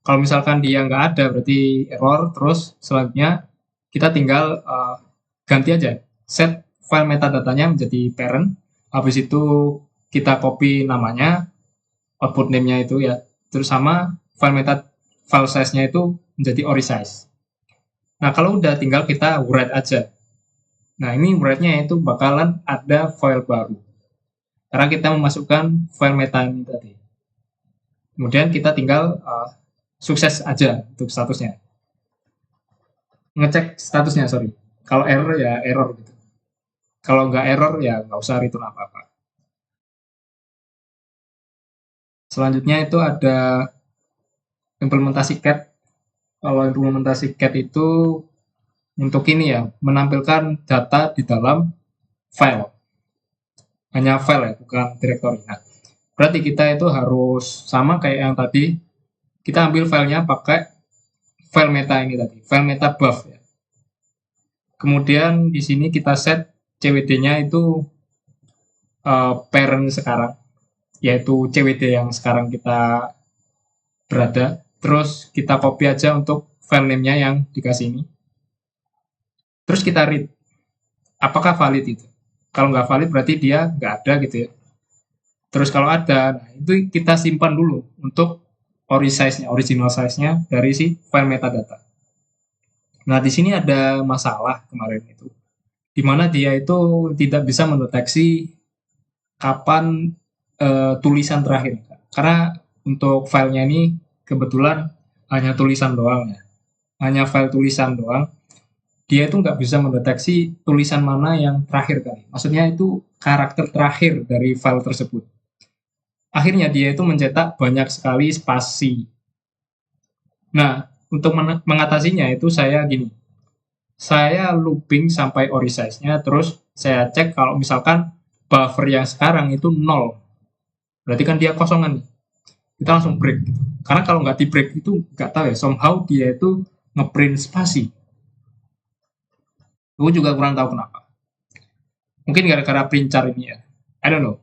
Kalau misalkan dia nggak ada berarti error, terus selanjutnya kita tinggal ganti aja, set file metadatanya menjadi parent, habis itu kita copy namanya, output name-nya itu ya, terus sama file size-nya itu menjadi ori size. Nah, kalau udah tinggal kita write aja. Nah, ini write-nya itu bakalan ada file baru. Karena kita memasukkan file meta ini tadi. Kemudian kita tinggal sukses aja untuk statusnya. Ngecek statusnya, sorry. Kalau error ya error gitu. Kalau nggak error ya nggak usah return apa-apa. Selanjutnya itu ada implementasi cat. Kalau implementasi cat itu untuk ini ya, menampilkan data di dalam file. Hanya file ya, bukan directory. Nah, berarti kita itu harus sama kayak yang tadi, kita ambil filenya pakai file meta ini tadi, file meta buff ya. Kemudian di sini kita set CWD-nya itu parent sekarang, yaitu CWD yang sekarang kita berada. Terus kita copy aja untuk file name-nya yang dikasih ini. Terus kita read, apakah valid itu. Kalau nggak valid berarti dia nggak ada gitu ya. Terus kalau ada, nah itu kita simpan dulu untuk original size-nya dari si file metadata. Nah, di sini ada masalah kemarin itu, di mana dia itu tidak bisa mendeteksi kapan tulisan terakhir. Karena untuk filenya ini kebetulan hanya tulisan doang ya, hanya file tulisan doang. Dia itu nggak bisa mendeteksi tulisan mana yang terakhir kali. Maksudnya itu karakter terakhir dari file tersebut. Akhirnya dia itu mencetak banyak sekali spasi. Nah, untuk mengatasinya itu saya gini. Saya looping sampai ori size-nya, terus saya cek kalau misalkan buffer yang sekarang itu 0. Berarti kan dia kosongan nih. Kita langsung break. Gitu. Karena kalau nggak di break itu nggak tahu ya, somehow dia itu ngeprint spasi. Gue juga kurang tahu kenapa. Mungkin gara-gara princar ini ya. I don't know.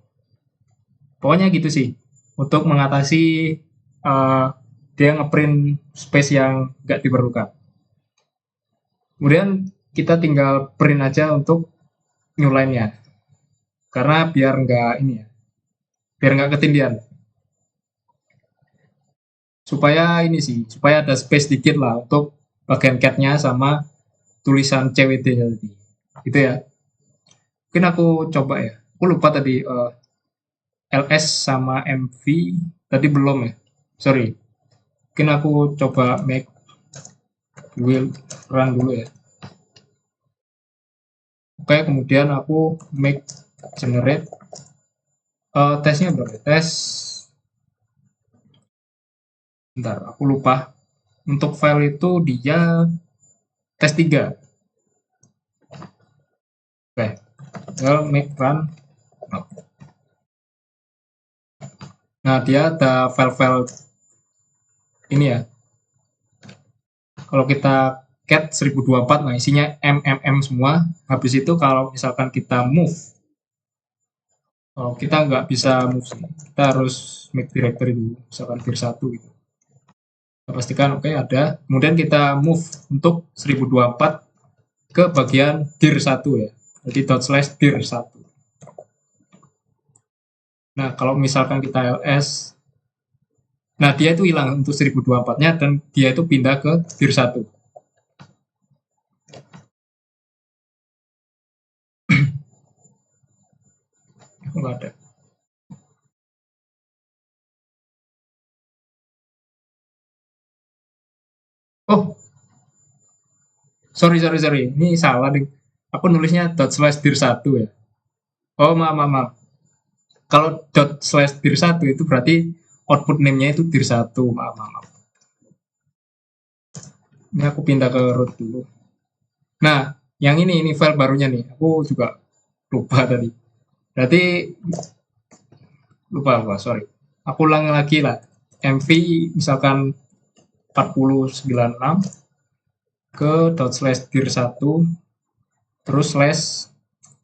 Pokoknya gitu sih. Untuk mengatasi dia ngeprint space yang nggak diperlukan. Kemudian kita tinggal print aja untuk new line-nya. karena biar nggak ini ya, biar nggak ketindihan. Supaya ini sih, supaya ada space dikit lah untuk bagian cat-nya sama tulisan CWD-nya tadi. Gitu ya. Mungkin aku coba ya. Aku lupa tadi LS sama MV tadi belum ya. Sorry. Mungkin aku coba make will run dulu ya. Oke, kemudian aku make generate tesnya berapa? Tes bentar, aku lupa. Untuk file itu dia tes 3. Oke, tinggal make run. Nah, dia ada file-file ini ya. Kalau kita cat 1024, nah isinya MMM semua. Habis itu kalau misalkan kita move, kita nggak bisa move sih. Kita harus make directory dulu, misalkan dir 1 gitu. Kita pastikan oke ada. Kemudian kita move untuk 1024 ke bagian dir 1 ya. Jadi ./dir 1. Nah, kalau misalkan kita ls, nah dia itu hilang untuk 1024-nya dan dia itu pindah ke dir 1. Nggak ada. Oh, sorry. Ini salah deh. Aku nulisnya ./dir 1 ya. Oh, maaf. Kalau ./dir 1 itu berarti output name-nya itu dir 1. Maaf. Ini aku pindah ke root dulu. Nah, yang ini file barunya nih. Aku juga lupa tadi. Berarti lupa, sorry. Aku ulangi lagi lah. MV misalkan 4096 ke ./dir 1 terus slash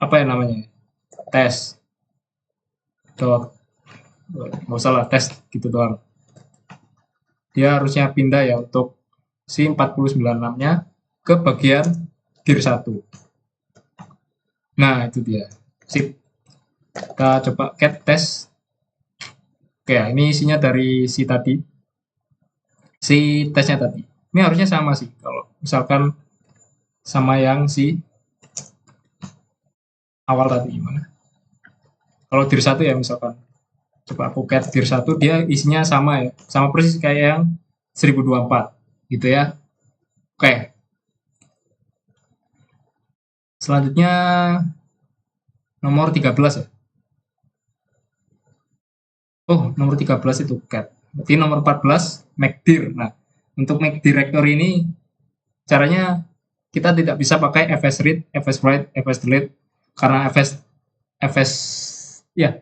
apa ya namanya? Tes. Nggak usah lah, tes gitu doang. Dia harusnya pindah ya untuk si 4096-nya ke bagian dir 1. Nah, itu dia. Sip. Kita coba cat test. Oke, ini isinya dari si tadi. Si tesnya tadi. Ini harusnya sama sih. Kalau misalkan sama yang si awal tadi gimana? Kalau dir 1 ya misalkan. Coba aku cat dir 1, dia isinya sama ya. Sama persis kayak yang 1024. Gitu ya. Oke. Selanjutnya nomor 13 ya. Oh, nomor 13 itu cat. Berarti nomor 14 make dir. Nah, untuk make directory ini caranya kita tidak bisa pakai fs read, fs write, fs delete karena fs ya,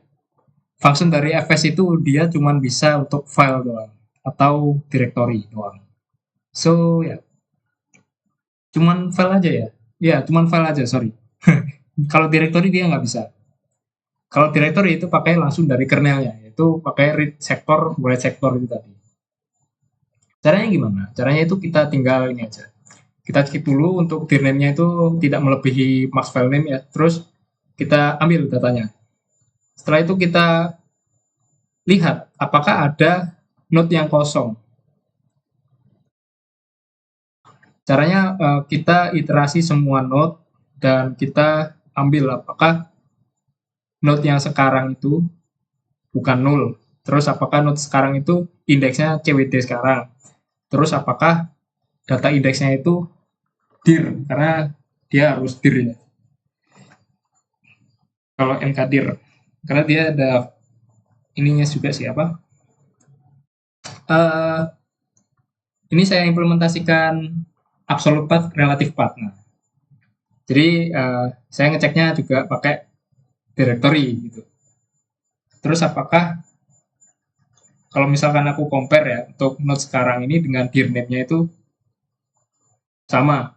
function dari fs itu dia cuma bisa untuk file doang atau directory doang. So ya, cuman file aja ya. Ya, cuman file aja, sorry. Kalau directory dia nggak bisa. Kalau directory itu pakai langsung dari kernelnya, yaitu pakai read sector, write sector itu tadi. Caranya gimana? Caranya itu kita tinggal ini aja. Kita cek dulu untuk dir name-nya itu tidak melebihi max file name ya. Terus kita ambil datanya. Setelah itu kita lihat apakah ada node yang kosong. Caranya kita iterasi semua node dan kita ambil apakah node yang sekarang itu bukan null. Terus apakah node sekarang itu indeksnya CWD sekarang. Terus apakah data indeksnya itu dir karena dia harus dir ya. Kalau mkdir karena dia ada ininya juga sih apa? Ini saya implementasikan absolute path, relative path. Nah, jadi saya ngeceknya juga pakai directory gitu. Terus apakah kalau misalkan aku compare ya untuk node sekarang ini dengan dir name-nya itu sama.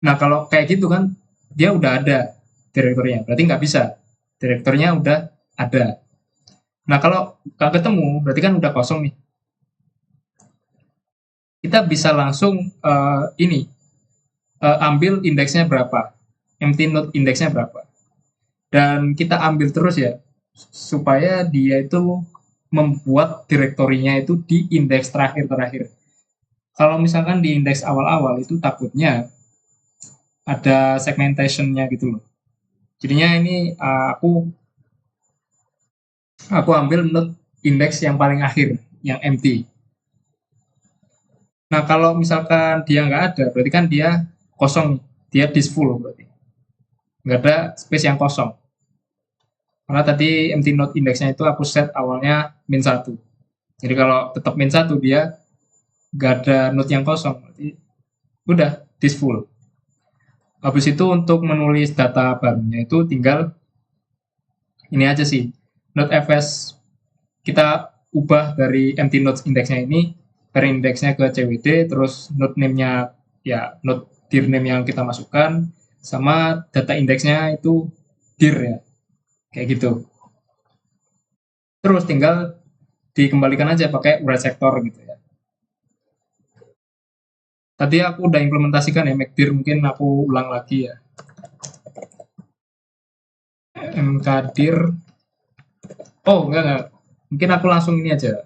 Nah, kalau kayak gitu kan dia udah ada direkturnya, berarti nggak bisa. Direkturnya udah ada. Nah, kalau nggak ketemu, berarti kan udah kosong nih. Kita bisa langsung ini ambil indeksnya berapa. empty node indeksnya berapa. Dan kita ambil terus ya, supaya dia itu membuat direktorinya itu di indeks terakhir-terakhir. Kalau misalkan di indeks awal-awal itu takutnya ada segmentation-nya gitu loh. Jadinya ini aku ambil node indeks yang paling akhir, yang empty. Nah, kalau misalkan dia nggak ada, berarti kan dia kosong, dia disk full berarti. Nggak ada space yang kosong. Karena tadi empty node indeksnya itu aku set awalnya -1. Jadi kalau tetap -1 dia nggak ada node yang kosong, berarti udah disk full. Habis itu untuk menulis data barunya itu tinggal ini aja sih. Node fs kita ubah dari empty nodes indeksnya ini per indeksnya ke CWD, terus node name-nya ya node dir name yang kita masukkan, sama data indeksnya itu dir ya, kayak gitu. Terus tinggal dikembalikan aja pakai write sector gitu ya. Tadi aku udah implementasikan ya make dir, mungkin aku ulang lagi ya. mkdir, oh enggak, mungkin aku langsung ini aja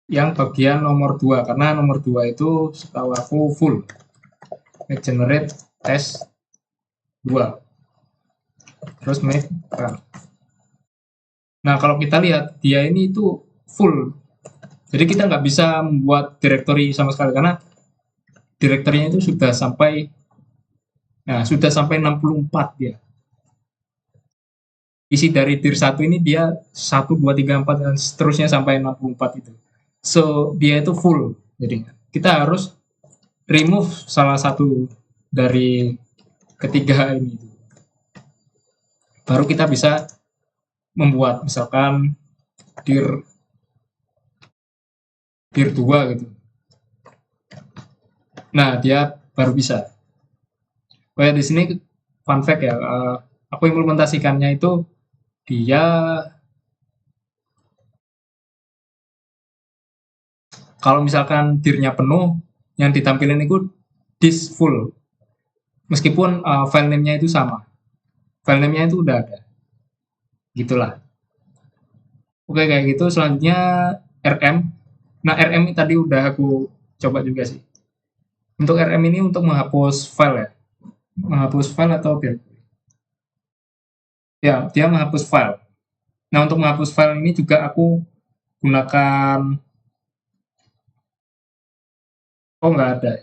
yang bagian nomor 2, karena nomor 2 itu setahu aku full make generate test 2 terus make run. Nah, kalau kita lihat dia ini itu full, jadi kita nggak bisa membuat directory sama sekali karena direktorinya itu sudah sampai 64 dia. Isi dari dir 1 ini dia 1, 2, 3, 4 dan seterusnya sampai 64 itu. So, dia itu full. Jadi kita harus remove salah satu dari ketiga ini. Baru kita bisa membuat misalkan dir 2 gitu. Nah, dia baru bisa. Kayak di sini fun fact ya, aku implementasikannya itu dia kalau misalkan dirnya penuh, yang ditampilin itu disk full. Meskipun file name-nya itu sama. File name-nya itu udah ada. Gitulah. Oke, kayak gitu. Selanjutnya RM. Nah, RM ini tadi udah aku coba juga sih. Untuk RM ini untuk menghapus file ya. Menghapus file atau directory. Ya, dia menghapus file. Nah, untuk menghapus file ini juga aku gunakan, oh nggak ada.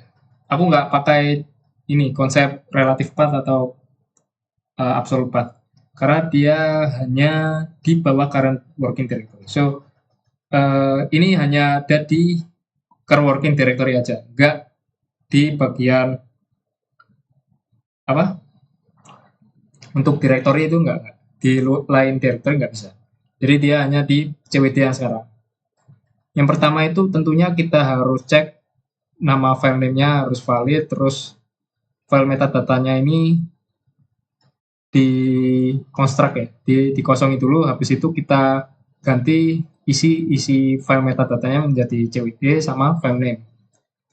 Aku nggak pakai ini konsep relative path atau absolute path. Karena dia hanya di bawah current working directory. So, ini hanya ada di current working directory aja, nggak di bagian apa? Untuk directory itu nggak. Di lain directory nggak bisa. Jadi dia hanya di CWD yang sekarang. Yang pertama itu tentunya kita harus cek nama file name-nya harus valid, terus file metadatanya ini di construct ya, dikosongi dulu, habis itu kita ganti isi file metadatanya menjadi CWD sama file name.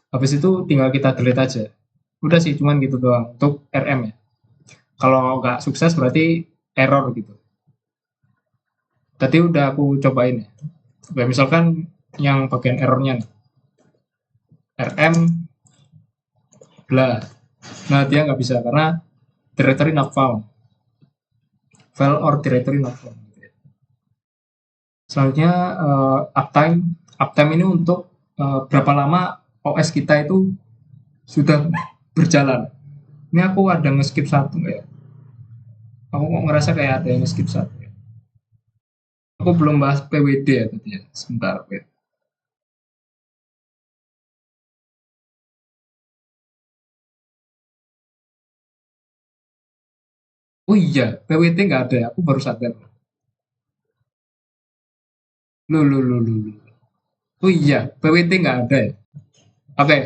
Habis itu tinggal kita delete aja. Udah sih, cuman gitu doang untuk RM ya. Kalau nggak sukses berarti error gitu. Tadi udah aku cobain ya. Oke, misalkan yang bagian errornya nih, RM blah. Nah, dia nggak bisa karena directory not found. File or directory not found. Selanjutnya uptime. Uptime ini untuk berapa lama OS kita itu sudah berjalan. Ini aku ada nge-skip satu ya. Aku kok ngerasa kayak ada yang nge-skip satu ya. Aku belum bahas PWD ya tadi ya. Sebentar. Wait. Oh iya, PWD nggak ada ya. Aku baru sadar. Loh. Oh iya, PWD nggak ada ya. Oke,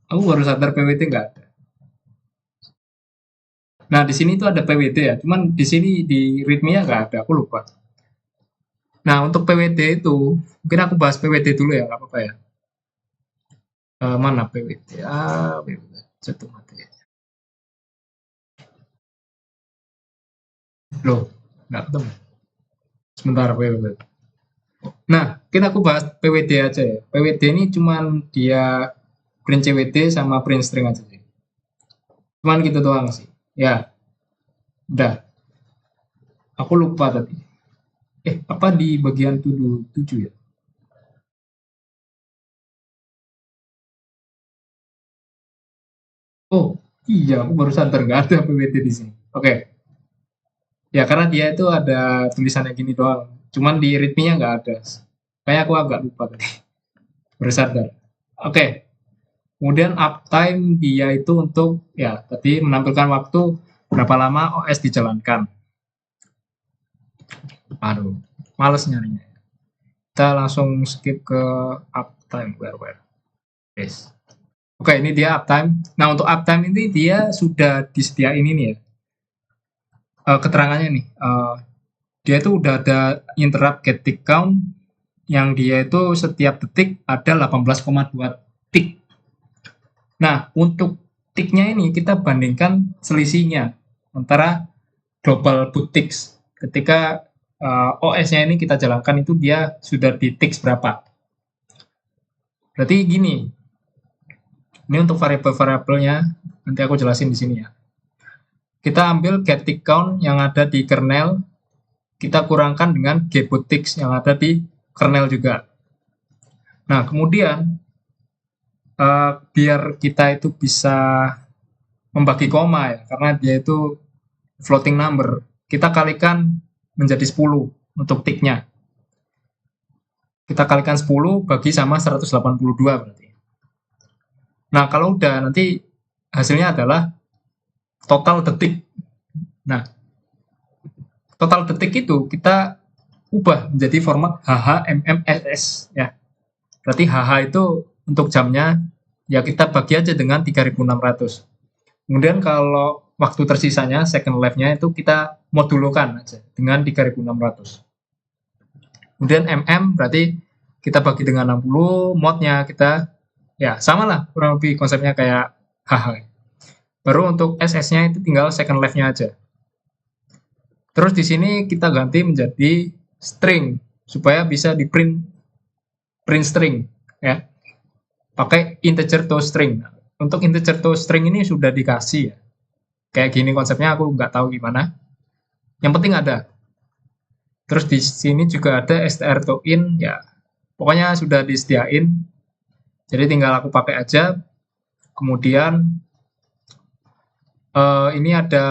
aku baru sadar PWD nggak ada. Nah, di sini tuh ada PWD ya. Cuman di sini di readme-nya nggak ada. Aku lupa. Nah, untuk PWD itu, mungkin aku bahas PWD dulu ya, nggak apa-apa ya. Mana PWD? PWD. Satu mati. Loh, nggak ketemu. Sebentar, PWT. Nah, kita aku bahas PWD aja ya. PWD ini cuman dia print CWD sama print string aja sih. Cuman gitu doang sih. Ya, udah. Aku lupa tadi. Apa di bagian 7 ya? Oh, iya, aku baru sadar nggak ada PWD di sini. Oke, ya karena dia itu ada tulisannya gini doang. Cuman di readme-nya nggak ada. Kayak aku agak lupa tadi. Baru sadar. Oke, kemudian uptime dia itu untuk ya tadi menampilkan waktu berapa lama OS dijalankan. Aduh, males nyarinya. Kita langsung skip ke uptime. Where? Yes. Oke, ini dia uptime. Nah, untuk uptime ini dia sudah disediain ini ya. Keterangannya nih. Dia itu udah ada interrupt get tick count yang dia itu setiap detik ada 18,2 tick. Nah, untuk ticknya ini kita bandingkan selisihnya antara global boot ticks. Ketika OS-nya ini kita jalankan itu dia sudah di ticks berapa. Berarti gini, ini untuk variabel-variabelnya nanti aku jelasin di sini ya. Kita ambil get tick count yang ada di kernel, kita kurangkan dengan gboot ticks yang ada di kernel juga. Nah, kemudian biar kita itu bisa membagi koma ya, karena dia itu floating number, kita kalikan menjadi 10 untuk ticknya. Kita kalikan 10 bagi sama 182 berarti. Nah, kalau udah nanti hasilnya adalah total detik. Nah, total detik itu kita ubah menjadi format HHMMSS ya. Berarti HH itu untuk jamnya ya kita bagi aja dengan 3600. Kemudian kalau waktu tersisanya second life-nya itu kita modulukan aja dengan 3600. Kemudian MM berarti kita bagi dengan 60, modnya kita ya sama lah kurang lebih konsepnya kayak HH. Baru untuk SS-nya itu tinggal second life-nya aja. Terus di sini kita ganti menjadi string supaya bisa di print string ya. Pakai integer to string. Untuk integer to string ini sudah dikasih ya. Kayak gini konsepnya aku nggak tahu gimana. Yang penting ada. Terus di sini juga ada str to in ya. Pokoknya sudah disediain. Jadi tinggal aku pakai aja. Kemudian ini ada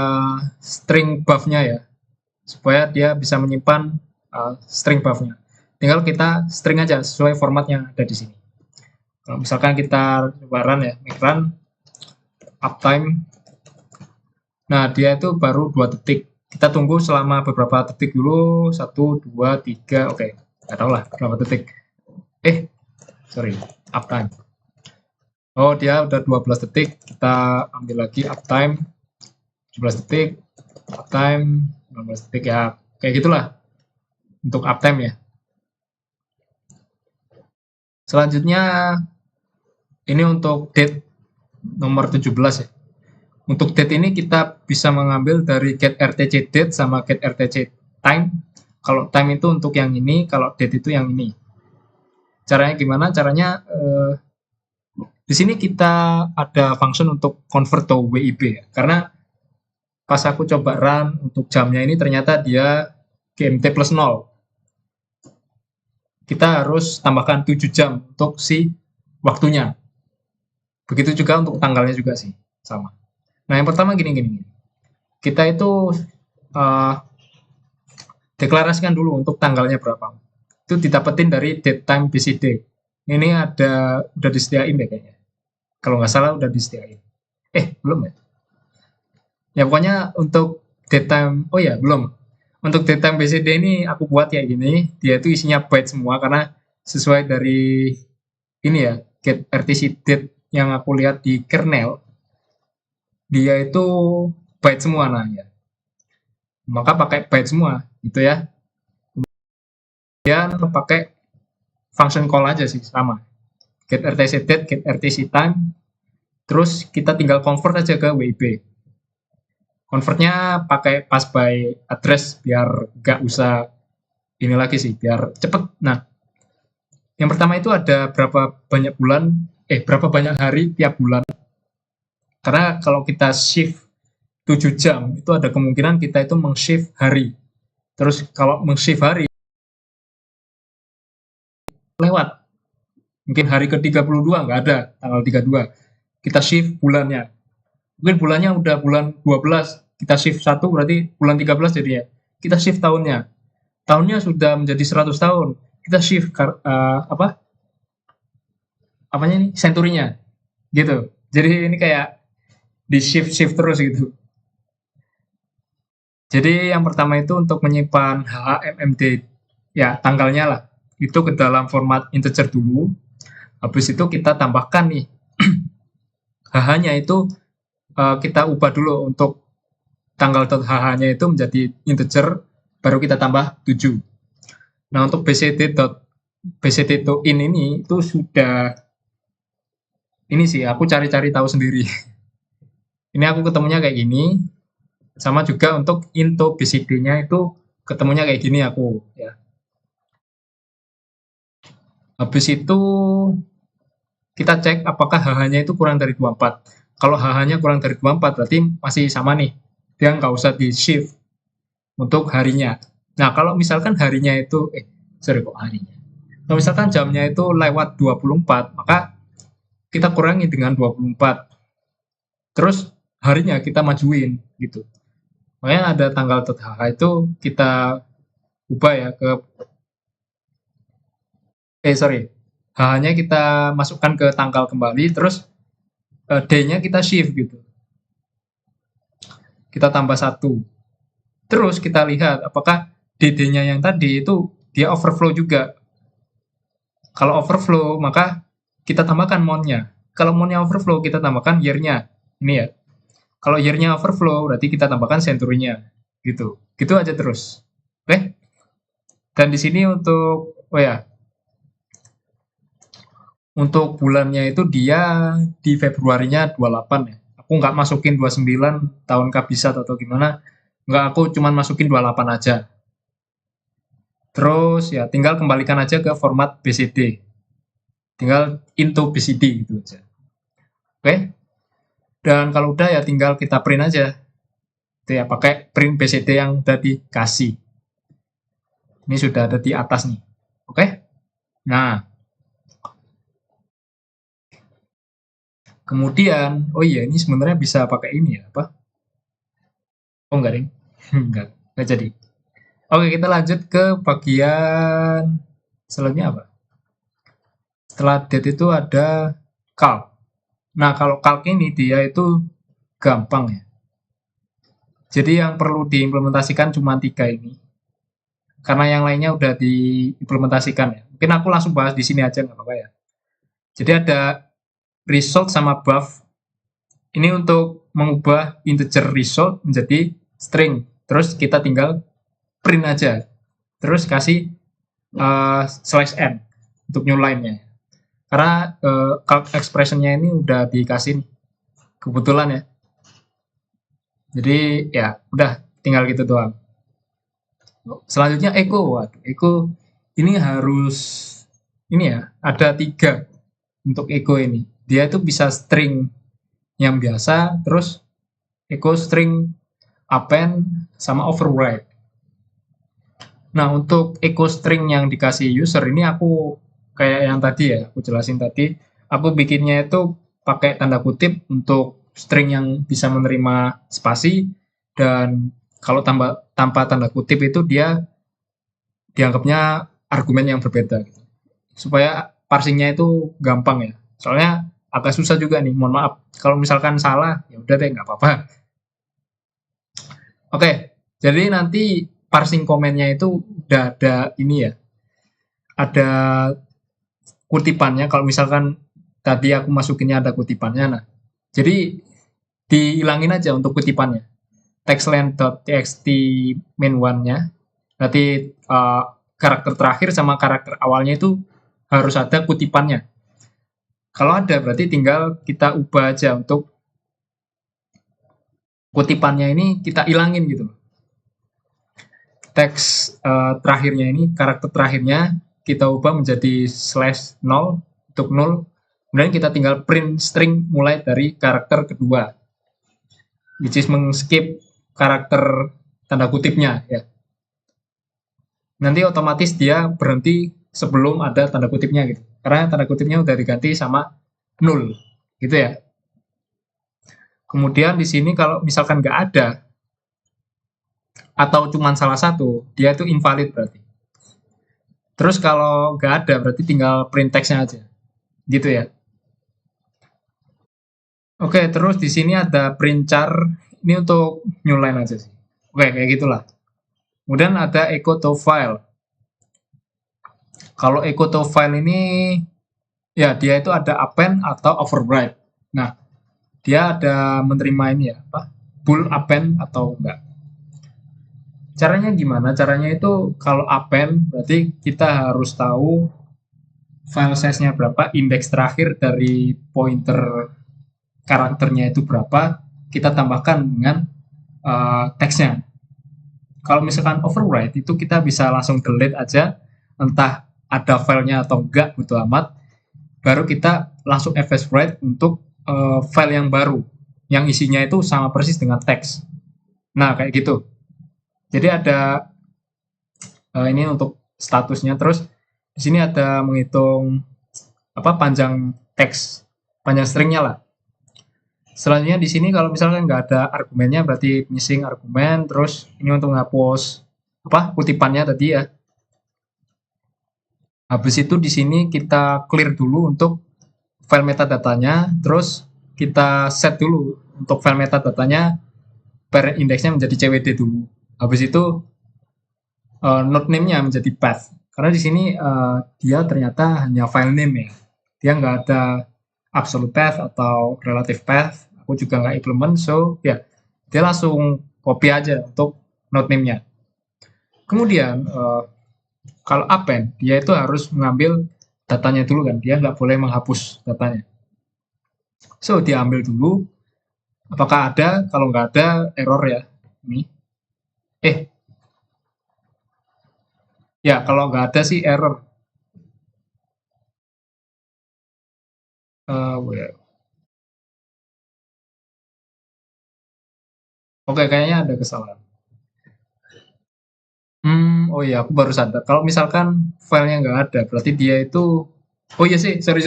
string buff-nya ya. Supaya dia bisa menyimpan string buff-nya. Tinggal kita string aja sesuai format yang ada di sini. Kalau misalkan kita coba run ya, run uptime. Nah, dia itu baru 2 detik. Kita tunggu selama beberapa detik dulu. 1, 2, 3. Oke, nggak tahu lah berapa detik. Sorry, uptime. Oh, dia udah 12 detik. Kita ambil lagi uptime. 17 detik. Uptime. 19 detik ya. Kayak gitulah untuk uptime ya. Selanjutnya ini untuk date nomor 17 ya. Untuk date ini kita bisa mengambil dari get rtc date sama get rtc time. Kalau time itu untuk yang ini, kalau date itu yang ini. Caranya gimana? Caranya di sini kita ada function untuk convert to WIB ya. Karena pas aku coba run untuk jamnya ini ternyata dia GMT plus 0. Kita harus tambahkan 7 jam untuk si waktunya. Begitu juga untuk tanggalnya juga sih, sama. Nah, yang pertama gini. Kita itu deklarasikan dulu untuk tanggalnya berapa. Itu didapetin dari datetime BCD. Ini udah disediain deh kayaknya. Kalau nggak salah udah disediain. Belum ya? Ya pokoknya untuk datetime, oh ya belum. Untuk datetime BCD ini aku buat kayak gini. Dia itu isinya byte semua karena sesuai dari ini ya, get RTC date yang aku lihat di kernel. Dia itu byte semua nah ya. Maka pakai byte semua gitu ya. Kemudian pakai function call aja sih sama. Get RTC date, get RTC time. Terus kita tinggal convert aja ke WIB. Convertnya pakai pass by address biar nggak usah ini lagi sih, biar cepet. Nah, yang pertama itu ada berapa banyak hari tiap bulan. Karena kalau kita shift 7 jam, itu ada kemungkinan kita itu meng-shift hari. Terus kalau meng-shift hari, lewat. Mungkin hari ke-32 nggak ada, tanggal 32. Kita shift bulannya. Mungkin bulannya udah bulan 12, kita shift 1 berarti bulan 13 jadinya. Kita shift tahunnya. Tahunnya sudah menjadi 100 tahun. Kita shift apanya nih? Century-nya. Gitu. Jadi ini kayak di shift-shift terus gitu. Jadi yang pertama itu untuk menyimpan HMMD, ya tanggalnya lah, itu ke dalam format integer dulu. Habis itu kita tambahkan nih HH-nya itu kita ubah dulu untuk tanggal HH-nya itu menjadi integer, baru kita tambah 7. Nah untuk bct.in ini itu sudah ini sih aku cari-cari tahu sendiri. Ini aku ketemunya kayak gini. Sama juga untuk into BCD-nya itu ketemunya kayak gini aku ya. Habis itu kita cek apakah HH-nya itu kurang dari 24. Kalau HH-nya kurang dari 24 berarti masih sama nih. Dia nggak usah di shift untuk harinya. Nah, kalau misalkan harinya itu kok harinya. Kalau misalkan jamnya itu lewat 24, maka kita kurangi dengan 24. Terus harinya kita majuin gitu. Makanya ada tanggal .hh itu kita ubah ya ke H-nya kita masukkan ke tanggal kembali, terus D-nya kita shift gitu. Kita tambah 1. Terus kita lihat apakah DD-nya yang tadi itu dia overflow juga. Kalau overflow, maka kita tambahkan month-nya. Kalau month-nya overflow, kita tambahkan year-nya. Ini ya. Kalau year-nya overflow, berarti kita tambahkan century-nya. Gitu. Gitu aja terus. Oke? Dan di sini untuk untuk bulannya itu dia di Februarinya 28 ya. Aku nggak masukin 29 tahun kabisat atau gimana. Nggak, aku cuman masukin 28 aja. Terus ya tinggal kembalikan aja ke format BCD. Tinggal into BCD gitu aja. Oke? Dan kalau udah ya tinggal kita print aja. Itu ya pakai print BCD yang udah dikasih. Ini sudah ada di atas nih. Oke? Nah, kemudian, oh iya ini sebenarnya bisa pakai ini ya, apa? Oh enggak, Ding. Enggak jadi. Oke, kita lanjut ke bagian selanjutnya apa? Setelah date itu ada calc. Nah, kalau calc ini dia itu gampang ya. Jadi yang perlu diimplementasikan cuma 3 ini. Karena yang lainnya udah diimplementasikan ya. Mungkin aku langsung bahas di sini aja nggak apa-apa ya. Jadi ada result sama buff. Ini untuk mengubah integer result menjadi string. Terus kita tinggal print aja. Terus kasih /n untuk new line-nya. Karena calc expression-nya ini udah dikasih kebetulan ya. Jadi ya udah tinggal gitu doang. Selanjutnya echo. Waduh, echo ini harus ini ya, ada 3 untuk echo ini. Dia itu bisa string yang biasa, terus echo string append sama override. Nah, untuk echo string yang dikasih user ini aku kayak yang tadi ya, aku jelasin tadi, aku bikinnya itu pakai tanda kutip untuk string yang bisa menerima spasi, dan kalau tanpa tanda kutip itu dia dianggapnya argumen yang berbeda. Supaya parsingnya itu gampang ya. Soalnya agak susah juga nih, mohon maaf. Kalau misalkan salah, ya udah deh, nggak apa-apa. Oke, jadi nanti parsing komennya itu udah ada ini ya, ada kutipannya. Kalau misalkan tadi aku masukinnya ada kutipannya, nah jadi dihilangin aja untuk kutipannya. TextLength.txt main one-nya, berarti karakter terakhir sama karakter awalnya itu harus ada kutipannya. Kalau ada berarti tinggal kita ubah aja untuk kutipannya ini kita ilangin gitu. Teks terakhirnya ini, karakter terakhirnya kita ubah menjadi /0 untuk 0. Kemudian kita tinggal print string mulai dari karakter kedua, which is mengskip karakter tanda kutipnya ya. Nanti otomatis dia berhenti sebelum ada tanda kutipnya gitu. Karena tanda kutipnya udah diganti sama 0 gitu ya. Kemudian di sini kalau misalkan nggak ada atau cuma salah satu, dia itu invalid berarti. Terus kalau nggak ada berarti tinggal print text-nya aja. Gitu ya. Oke, terus di sini ada print char. Ini untuk new line aja sih. Oke, kayak gitulah. Kemudian ada echo to file. Kalau echo to file ini ya dia itu ada append atau override. Nah, dia ada menerima ini ya, apa? Bool append atau enggak. Caranya gimana? Caranya itu kalau append berarti kita harus tahu file size-nya berapa, indeks terakhir dari pointer karakternya itu berapa, kita tambahkan dengan teksnya. Kalau misalkan override itu kita bisa langsung delete aja, entah ada filenya atau enggak, bodo amat. Baru kita langsung fs write untuk file yang baru, yang isinya itu sama persis dengan teks. Nah, kayak gitu. Jadi ada ini untuk statusnya. Terus di sini ada menghitung apa panjang teks, panjang stringnya lah. Selanjutnya di sini kalau misalkan nggak ada argumennya berarti missing argumen. Terus ini untuk ngapus apa kutipannya tadi ya. Habis itu di sini kita clear dulu untuk file metadatanya. Terus kita set dulu untuk file metadatanya parent indeksnya menjadi cwd dulu. Habis itu node name-nya menjadi path. Karena di sini dia ternyata hanya file name ya. Dia nggak ada absolute path atau relative path. Aku juga nggak implement, so ya dia langsung copy aja untuk node name-nya. Kemudian kalau append, dia itu harus mengambil datanya dulu kan. Dia nggak boleh menghapus datanya. So diambil dulu. Apakah ada? Kalau nggak ada, error ya. Ini. Ya, kalau nggak ada sih error. Well. Oke, kayaknya ada kesalahan. Oh iya, aku baru sadar. Kalau misalkan filenya nggak ada, berarti dia itu. Oh iya sih, sorry.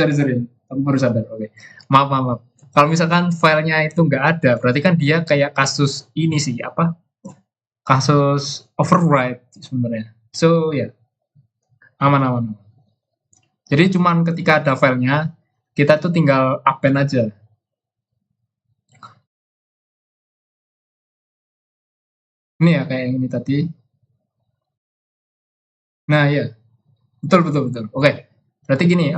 Aku baru sadar. Oke, maaf. Kalau misalkan filenya itu nggak ada, berarti kan dia kayak kasus ini sih, apa? Kasus override sebenarnya. So ya, aman. Jadi cuman ketika ada filenya, kita tuh tinggal append aja. Ini ya kayak yang ini tadi. Nah iya, betul. Oke, berarti gini,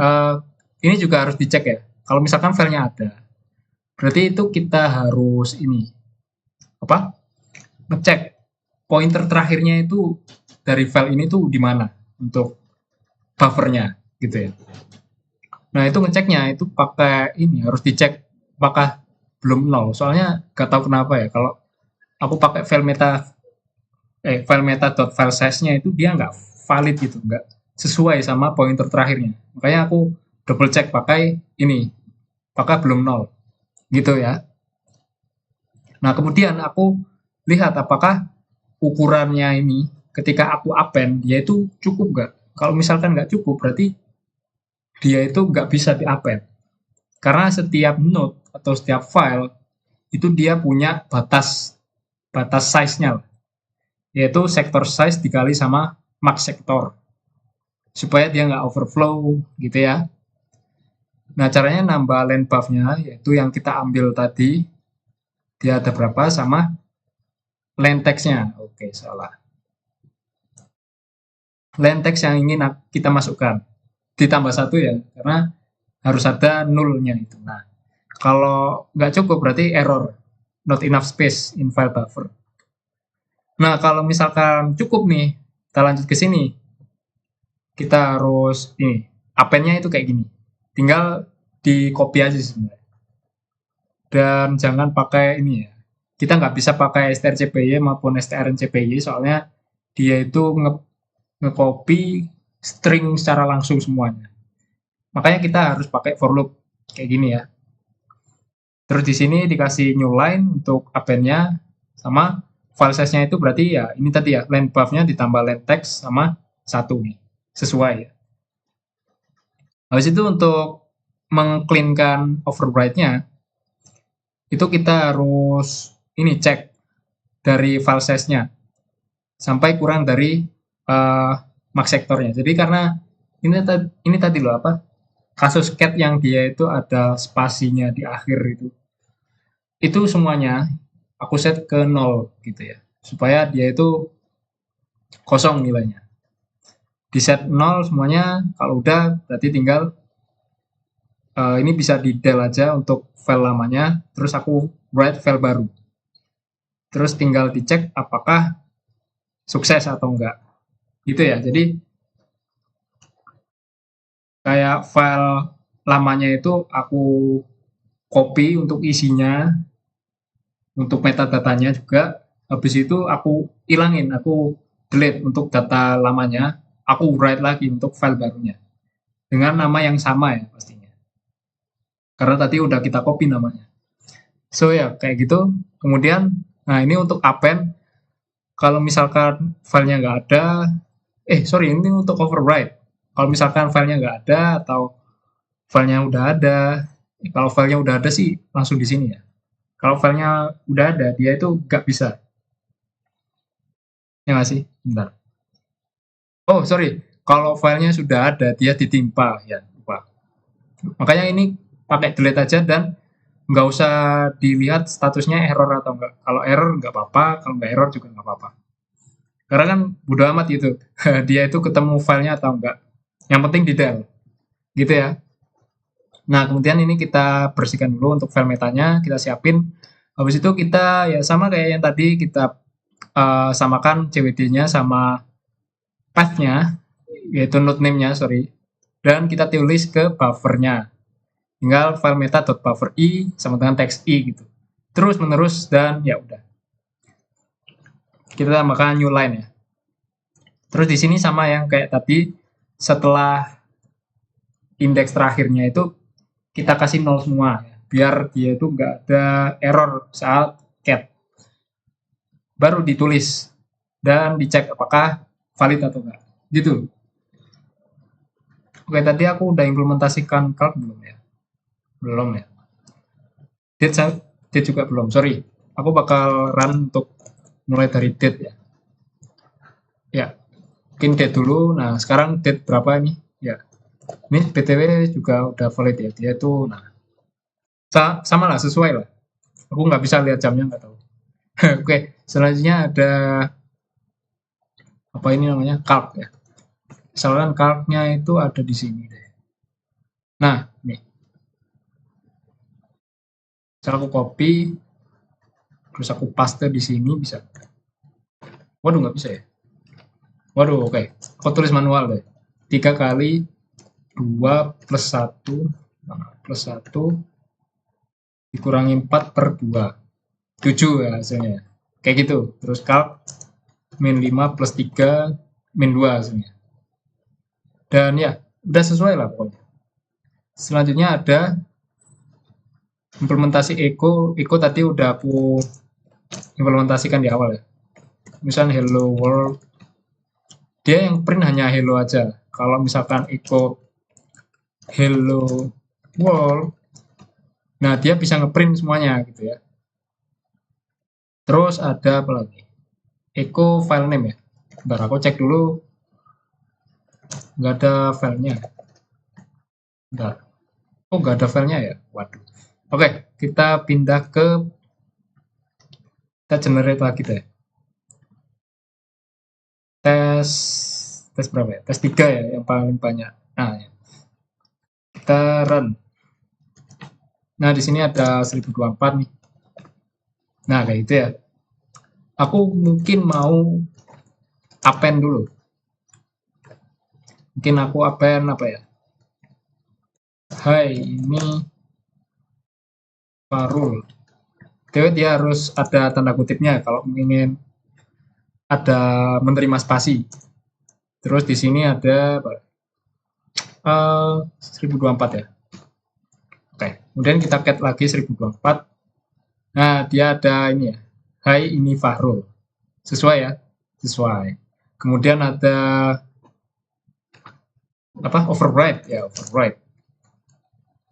ini juga harus dicek ya. Kalau misalkan filenya ada, berarti itu kita harus ini apa? Ngecek pointer terakhirnya itu dari file ini tuh di mana untuk buffernya gitu ya. Nah itu ngeceknya itu pakai ini harus dicek apakah belum nol. Soalnya gak tahu kenapa ya kalau aku pakai file meta.file size-nya itu dia nggak valid gitu, nggak sesuai sama pointer terakhirnya. Makanya aku double check pakai ini, apakah belum nol gitu ya. Nah kemudian aku lihat apakah ukurannya ini ketika aku append dia itu cukup nggak. Kalau misalkan nggak cukup berarti dia itu nggak bisa di append. Karena setiap node atau setiap file itu dia punya batas size-nya, yaitu sector size dikali sama max sector supaya dia nggak overflow gitu ya. Nah caranya nambah len buff-nya yaitu yang kita ambil tadi, dia ada berapa sama len text-nya. Oke, salah. Len text yang ingin kita masukkan ditambah satu ya, karena harus ada nulnya itu. Nah kalau nggak cukup berarti error, not enough space in file buffer. Nah kalau misalkan cukup nih, kita lanjut ke sini. Kita harus ini append-nya itu kayak gini, tinggal di copy aja sebenarnya, dan jangan pakai ini ya, kita nggak bisa pakai strcpy maupun strncpy soalnya dia itu nge-copy string secara langsung semuanya. Makanya kita harus pakai for loop kayak gini ya. Terus di sini dikasih new line untuk append-nya sama file size-nya itu berarti ya ini tadi ya line buff-nya ditambah line text sama 1 nih. Sesuai ya. Habis itu untuk mengcleankan overwrite-nya itu kita harus ini cek dari file size-nya sampai kurang dari max sektornya. Jadi karena ini tadi loh apa kasus cat yang dia itu ada spasinya di akhir itu semuanya aku set ke 0 gitu ya supaya dia itu kosong nilainya. Di set 0 semuanya, kalau udah berarti tinggal ini bisa di del aja untuk file lamanya, terus aku write file baru. Terus tinggal dicek apakah sukses atau enggak. Gitu ya. Jadi kayak file lamanya itu aku copy untuk isinya, untuk metadatanya juga. Habis itu aku hilangin, aku delete untuk data lamanya, aku write lagi untuk file barunya. Dengan nama yang sama ya pastinya. Karena tadi udah kita copy namanya. So ya, kayak gitu. Kemudian, nah ini untuk append. Kalau misalkan filenya nggak ada, sorry, ini untuk overwrite. Kalau misalkan filenya nggak ada atau filenya udah ada, kalau filenya udah ada sih langsung di sini ya. Kalau filenya udah ada, dia itu nggak bisa. Ya nggak sih? Bentar. Oh, sorry. Kalau filenya sudah ada, dia ditimpa. Ya, lupa. Makanya ini pakai delete aja dan nggak usah dilihat statusnya error atau enggak. Kalau error nggak apa-apa, kalau nggak error juga nggak apa-apa. Karena kan bodo amat gitu. Dia itu ketemu filenya atau enggak. Yang penting di del. Gitu ya. Nah, kemudian ini kita bersihkan dulu untuk file metanya, kita siapin. Habis itu kita ya sama kayak yang tadi kita samakan CWD-nya sama path-nya, yaitu node name-nya, sorry. Dan kita tulis ke buffer-nya. Tinggal file meta.buffer i sama dengan text i gitu. Terus menerus dan ya udah. Kita tambahkan new line ya. Terus di sini sama yang kayak tadi, setelah indeks terakhirnya itu kita kasih 0 semua ya, biar dia itu nggak ada error saat cat. Baru ditulis dan dicek apakah valid atau enggak. Gitu. Oke, tadi aku udah implementasikan calc belum ya? Belum ya. Date juga belum, sorry. Aku bakal run untuk mulai dari date ya. Ya, mungkin date dulu. Nah, sekarang date berapa ini? Ya, ini BTW juga udah valid ya. Dia itu, nah, sama lah, sesuai lah. Aku nggak bisa lihat jamnya, nggak tahu. Oke, selanjutnya ada apa ini namanya? Calc ya. Misalkan calc-nya itu ada di sini deh. Nah, nih. Misal aku copy, terus aku paste di sini bisa. Waduh, nggak bisa ya. Waduh, oke. Aku tulis manual deh. 3 kali 2 plus 1 plus 1 dikurangi 4 per 2. 7 ya hasilnya. Kayak gitu. Terus calc min 5 plus 3 min 2 hasilnya. Dan ya, udah sesuai lah pokoknya. Selanjutnya ada implementasi echo. Echo tadi udah aku implementasikan di awal ya. Misalnya hello world. Dia yang print hanya hello aja. Kalau misalkan echo hello world, nah dia bisa ngeprint semuanya gitu ya. Terus ada apa lagi? Echo file name ya. Bentar aku cek dulu. Nggak ada filenya. Bentar. Oh, nggak ada filenya ya? Waduh. Oke, kita pindah ke kita generate lagi deh. Tes berapa ya? Tes 3 ya yang paling banyak. Nah, ya. Kita run. Nah, di sini ada 1024 nih. Nah, kayak gitu ya. Aku mungkin mau append dulu. Mungkin aku append apa ya? Hai, ini Farul. dia harus ada tanda kutipnya kalau ingin ada menerima spasi. Terus di sini ada 1024 ya. Oke, kemudian kita cat lagi 1024. Nah, dia ada ini ya. Hai, ini Fahrul. Sesuai ya? Sesuai. Kemudian ada apa? Override ya, override.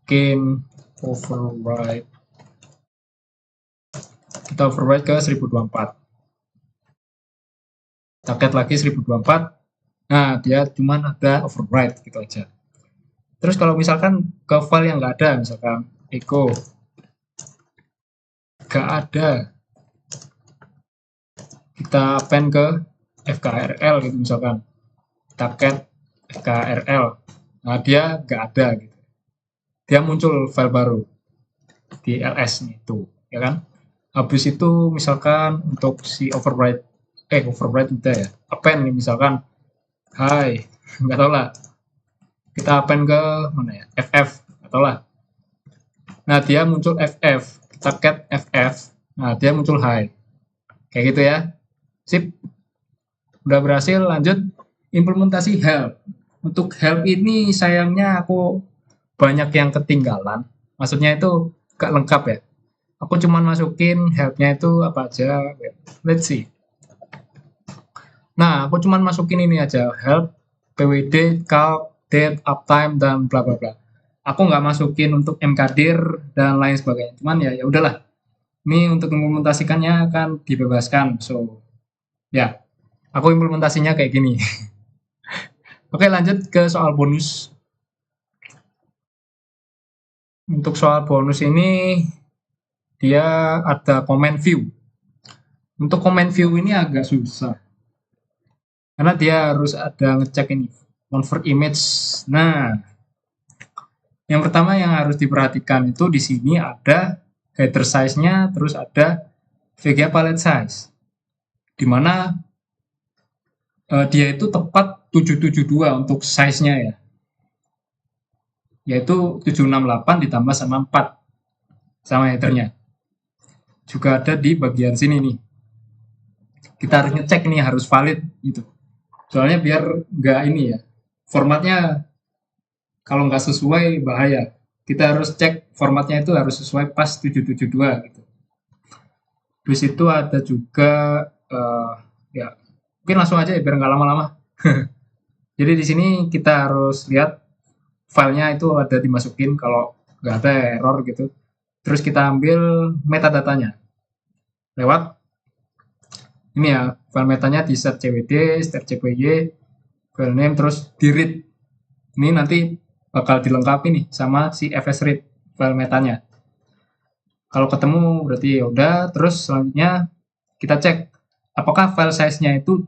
Game override. Kita override ke 1024. Kita cat lagi 1024. Nah, dia cuman ada override gitu aja. Terus kalau misalkan ke file yang nggak ada, misalkan echo nggak ada, kita append ke fkrl gitu misalkan, kita cat fkrl, nah dia nggak ada gitu, dia muncul file baru di ls itu, ya kan. Habis itu misalkan untuk si override udah ya, append nih misalkan, hai, nggak tahu lah, kita append ke mana ya, ff, nggak tahu lah. Nah dia muncul ff, kita cat ff, nah dia muncul hai, kayak gitu ya. Sip, udah berhasil. Lanjut implementasi help. Untuk help ini sayangnya aku banyak yang ketinggalan, maksudnya itu gak lengkap ya. Aku cuman masukin helpnya itu apa aja, let's see. Nah, aku cuman masukin ini aja, help, pwd, calc, date, uptime, dan bla bla bla. Aku nggak masukin untuk mkdir dan lain sebagainya. Cuman ya udahlah. Ini untuk implementasikannya kan dibebaskan. So, ya, aku implementasinya kayak gini. Oke, lanjut ke soal bonus. Untuk soal bonus ini, dia ada comment view. Untuk comment view ini agak susah. Karena dia harus ada ngecek ini, convert image. Nah, yang pertama yang harus diperhatikan itu di sini ada header size-nya, terus ada VGA palette size. Dimana dia itu tepat 772 untuk size-nya ya. Yaitu 768 ditambah sama 4 sama headernya. Juga ada di bagian sini nih. Kita harus ngecek nih, harus valid gitu. Soalnya biar nggak ini ya, formatnya kalau nggak sesuai bahaya. Kita harus cek formatnya itu harus sesuai pas 772 gitu. Terus itu ada juga ya mungkin langsung aja ya biar nggak lama-lama. Jadi di sini kita harus lihat filenya itu ada dimasukin, kalau nggak ada error gitu. Terus kita ambil metadatanya lewat ini ya, file metanya di set cwd, start cpy, file name, terus di read. Ini nanti bakal dilengkapi nih sama si fsread file metanya. Kalau ketemu berarti ya udah. Terus selanjutnya kita cek apakah file size-nya itu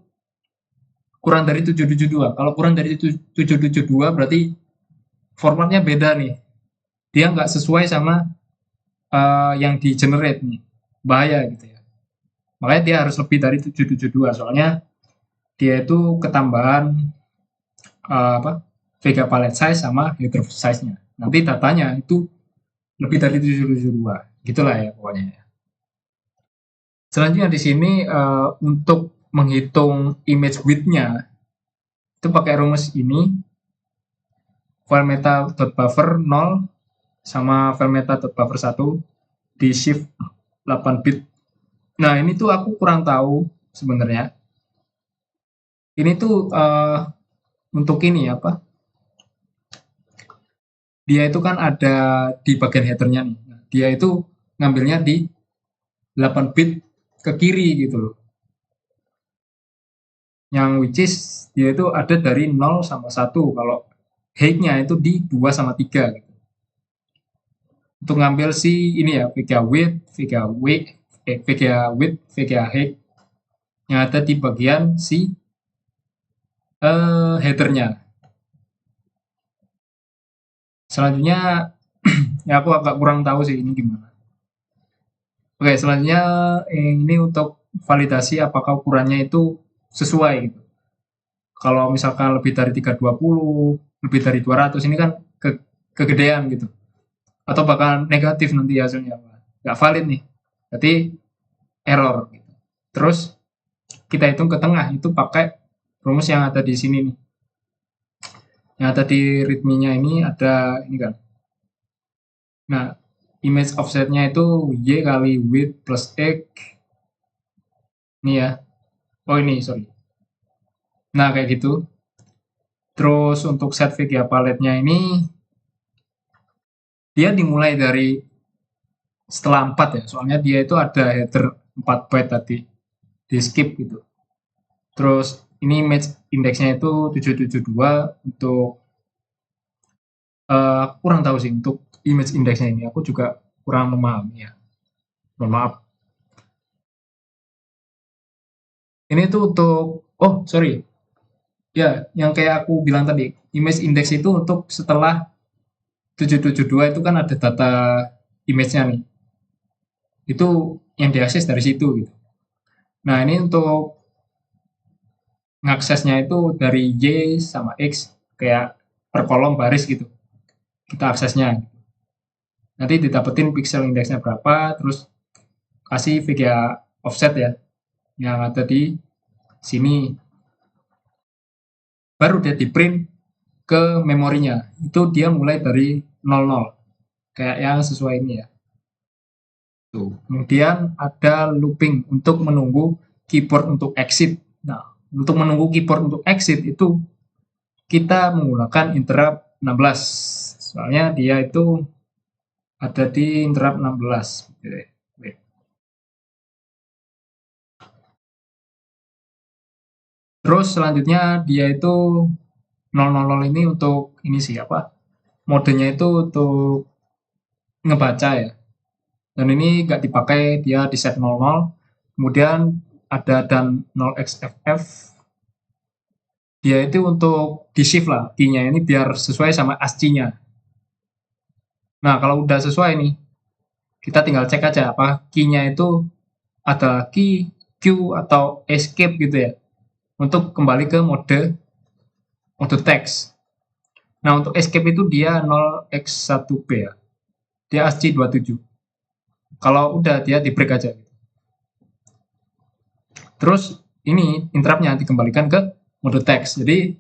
kurang dari 772. Kalau kurang dari 772 berarti formatnya beda nih. Dia nggak sesuai sama yang di generate nih. Bahaya gitu ya. Makanya dia harus lebih dari 772. Soalnya dia itu ketambahan VGA palette size sama header size-nya. Nanti datanya itu lebih dari 772. Gitulah ya pokoknya. Selanjutnya di sini untuk menghitung image width-nya itu pakai rumus ini, file meta.buffer 0 sama file meta.buffer 1 di shift 8 bit. Nah, ini tuh aku kurang tahu sebenarnya. Ini tuh untuk ini apa? Dia itu kan ada di bagian headernya nih. Nah, dia itu ngambilnya di 8 bit ke kiri gitu loh. Yang which is dia itu ada dari 0 sama 1. Kalau height-nya itu di 2 sama 3 gitu. Untuk ngambil si ini ya, VGA width, VGA width, VGA height yang ada di bagian si headernya. Selanjutnya ya aku agak kurang tahu sih ini gimana. Oke, selanjutnya ini untuk validasi apakah ukurannya itu sesuai gitu. Kalau misalkan lebih dari 320, lebih dari 200, ini kan kegedean gitu. Atau bahkan negatif nanti hasilnya. Nggak valid nih. Berarti error. Terus kita hitung ke tengah, itu pakai rumus yang ada di sini nih. Yang ada di readme-nya ini ada ini kan. Nah, image offsetnya itu Y kali width plus X. Ini ya. Oh ini, sorry. Nah, kayak gitu. Terus untuk set media palette-nya ini, dia dimulai dari setelah 4 ya. Soalnya dia itu ada header 4 byte tadi. Di skip gitu. Terus ini image indeksnya itu 772 untuk aku kurang tahu sih untuk image indeksnya ini. Aku juga kurang memahami ya. Mohon maaf. Ini tuh untuk oh sorry ya yang kayak aku bilang tadi image index itu untuk setelah 772 itu kan ada data image-nya nih. Itu yang diakses dari situ gitu. Nah, ini untuk ngaksesnya itu dari Y sama X kayak per kolom baris gitu. Kita aksesnya. Nanti didapetin pixel indeksnya berapa, terus kasih VGA offset ya yang ada di sini. Baru dia di print ke memorinya. Itu dia mulai dari 00. Kayak yang sesuai ini ya. Tuh. Kemudian ada looping untuk menunggu keyboard untuk exit. Nah, untuk menunggu keyboard untuk exit itu kita menggunakan interrupt 16. Soalnya dia itu ada di interrupt 16. Terus selanjutnya dia itu 000 ini untuk ini sih apa? Modenya itu untuk ngebaca ya. Dan ini nggak dipakai, dia di set 00. Kemudian ada dan 0xff. Dia itu untuk di shift lah, key-nya ini biar sesuai sama ASCII-nya. Nah, kalau udah sesuai nih, kita tinggal cek aja apa key-nya itu ada key, Q, atau escape gitu ya. Untuk kembali ke mode teks. Nah, untuk escape itu dia 0x1b ya. Dia ASCII 27. Kalau udah dia di break aja. Terus ini interrupt-nya dikembalikan ke mode teks. Jadi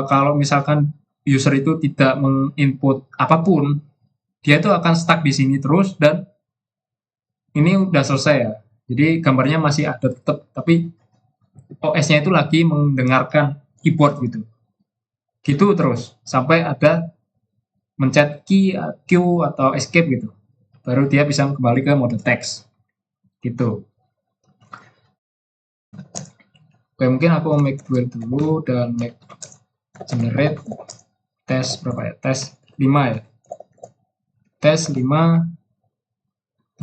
kalau misalkan user itu tidak menginput apapun, dia itu akan stuck di sini terus dan ini udah selesai ya. Jadi gambarnya masih ada tetap, tapi OS-nya itu lagi mendengarkan keyboard gitu. Gitu terus sampai ada mencet key, Q atau escape gitu. Baru dia bisa kembali ke mode teks. Gitu. Oke, mungkin aku make build dulu dan make generate tes berapa ya? Tes 5 ya. Tes 5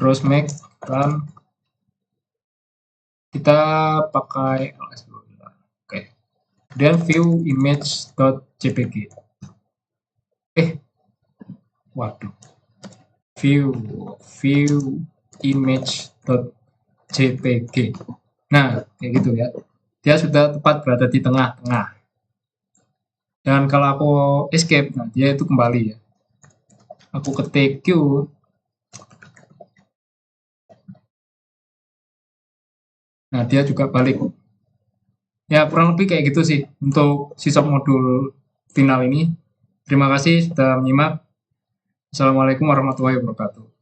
terus make run kita pakai LS dulu. Oke. Dan view image.jpg. Waduh. View image.jpg. Nah, kayak gitu ya. Dia sudah tepat berada di tengah-tengah. Dan kalau aku escape, nah dia itu kembali ya. Aku ketik Q. Nah, dia juga balik. Ya, kurang lebih kayak gitu sih untuk sisop modul final ini. Terima kasih sudah menyimak. Assalamualaikum warahmatullahi wabarakatuh.